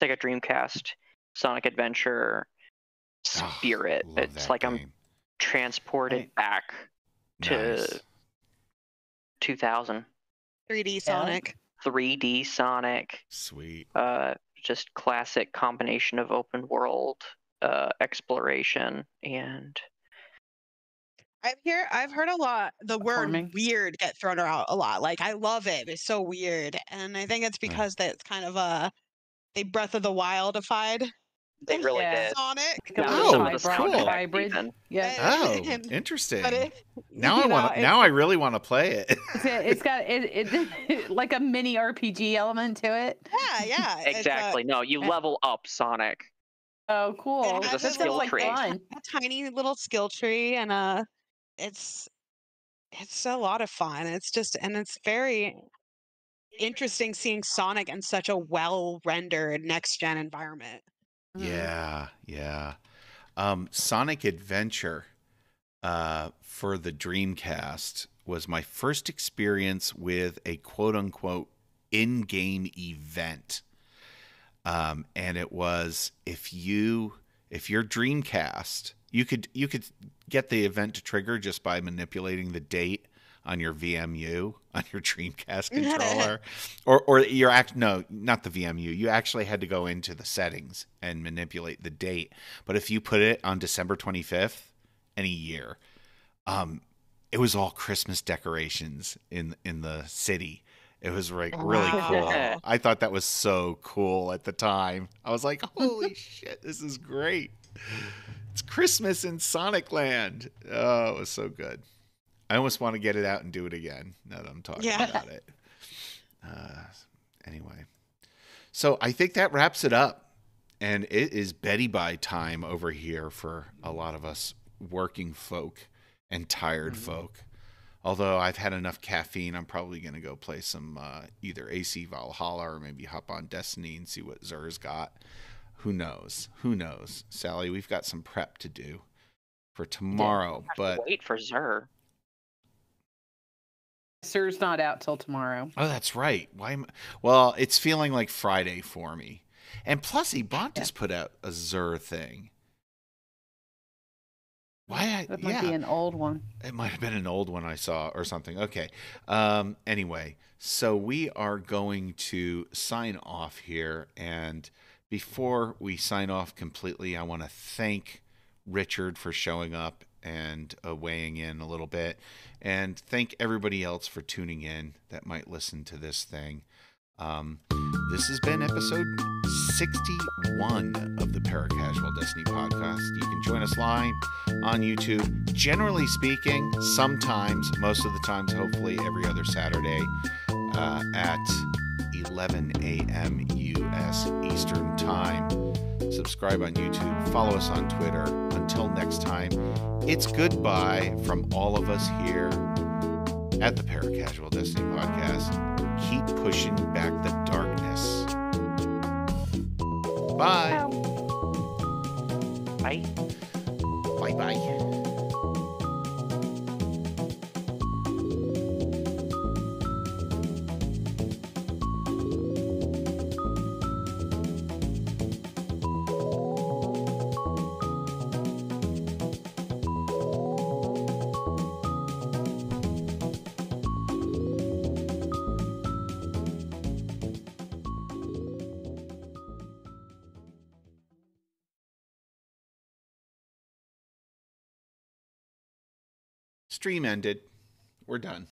Dreamcast Sonic Adventure spirit. It's like game. I'm transported back to 2000. 3D Sonic. 3D Sonic. Sweet. Just classic combination of open world exploration and I've heard a lot the word Performing. weird get thrown around a lot. Like, I love it. It's so weird. And I think it's because that's kind of they Breath of the Wildified They really Yeah. did. Sonic. Like a That little was some of the hybrid. cool. hybrid. Even. Yeah. Oh, And, interesting. but it, Now you know, now I really want to play it. It's got it like a mini RPG element to it. yeah. Exactly. No, you level up Sonic. Oh, cool. It has a That sounds skill like tree. fun. a tiny little skill tree, and it's it's a lot of fun. It's very interesting seeing Sonic in such a well rendered next gen environment. Yeah, yeah. Sonic Adventure for the Dreamcast was my first experience with a quote unquote in game event. And it was if your Dreamcast, you could get the event to trigger just by manipulating the date on your VMU on your Dreamcast controller, or your no, not the VMU. You actually had to go into the settings and manipulate the date. But if you put it on December 25th, any year, it was all Christmas decorations in the city. It was like really cool. Wow. I thought that was so cool at the time. I was like, "Holy shit, this is great! It's Christmas in Sonic Land." Oh, it was so good. I almost want to get it out and do it again now that I'm talking Yeah. about it. Anyway, so I think that wraps it up, and it is Betty Bye time over here for a lot of us working folk and tired folk. Although I've had enough caffeine, I'm probably going to go play some either AC Valhalla or maybe hop on Destiny and see what Zer's got. Who knows? Who knows? Sally, we've got some prep to do for tomorrow. But Wait for Zer. Sir's not out till tomorrow. oh, that's right. Well, it's feeling like Friday for me. And plus, Ebont just put out a Zer thing. That might be an old one. It might have been an old one I saw or something. Okay. Anyway, so we are going to sign off here. And before we sign off completely, I want to thank Richard for showing up and weighing in a little bit. And thank everybody else for tuning in that might listen to this thing. This has been episode 61 of the Paracasual Destiny podcast. You can join us live on YouTube. Generally speaking, sometimes, most of the times, hopefully every other Saturday at 11 a.m. U.S. Eastern Time. Subscribe on YouTube. Follow us on Twitter. Until next time, it's goodbye from all of us here at the Paracasual Destiny podcast. Keep pushing back the darkness. Bye. Bye. Bye-bye. Stream ended. We're done.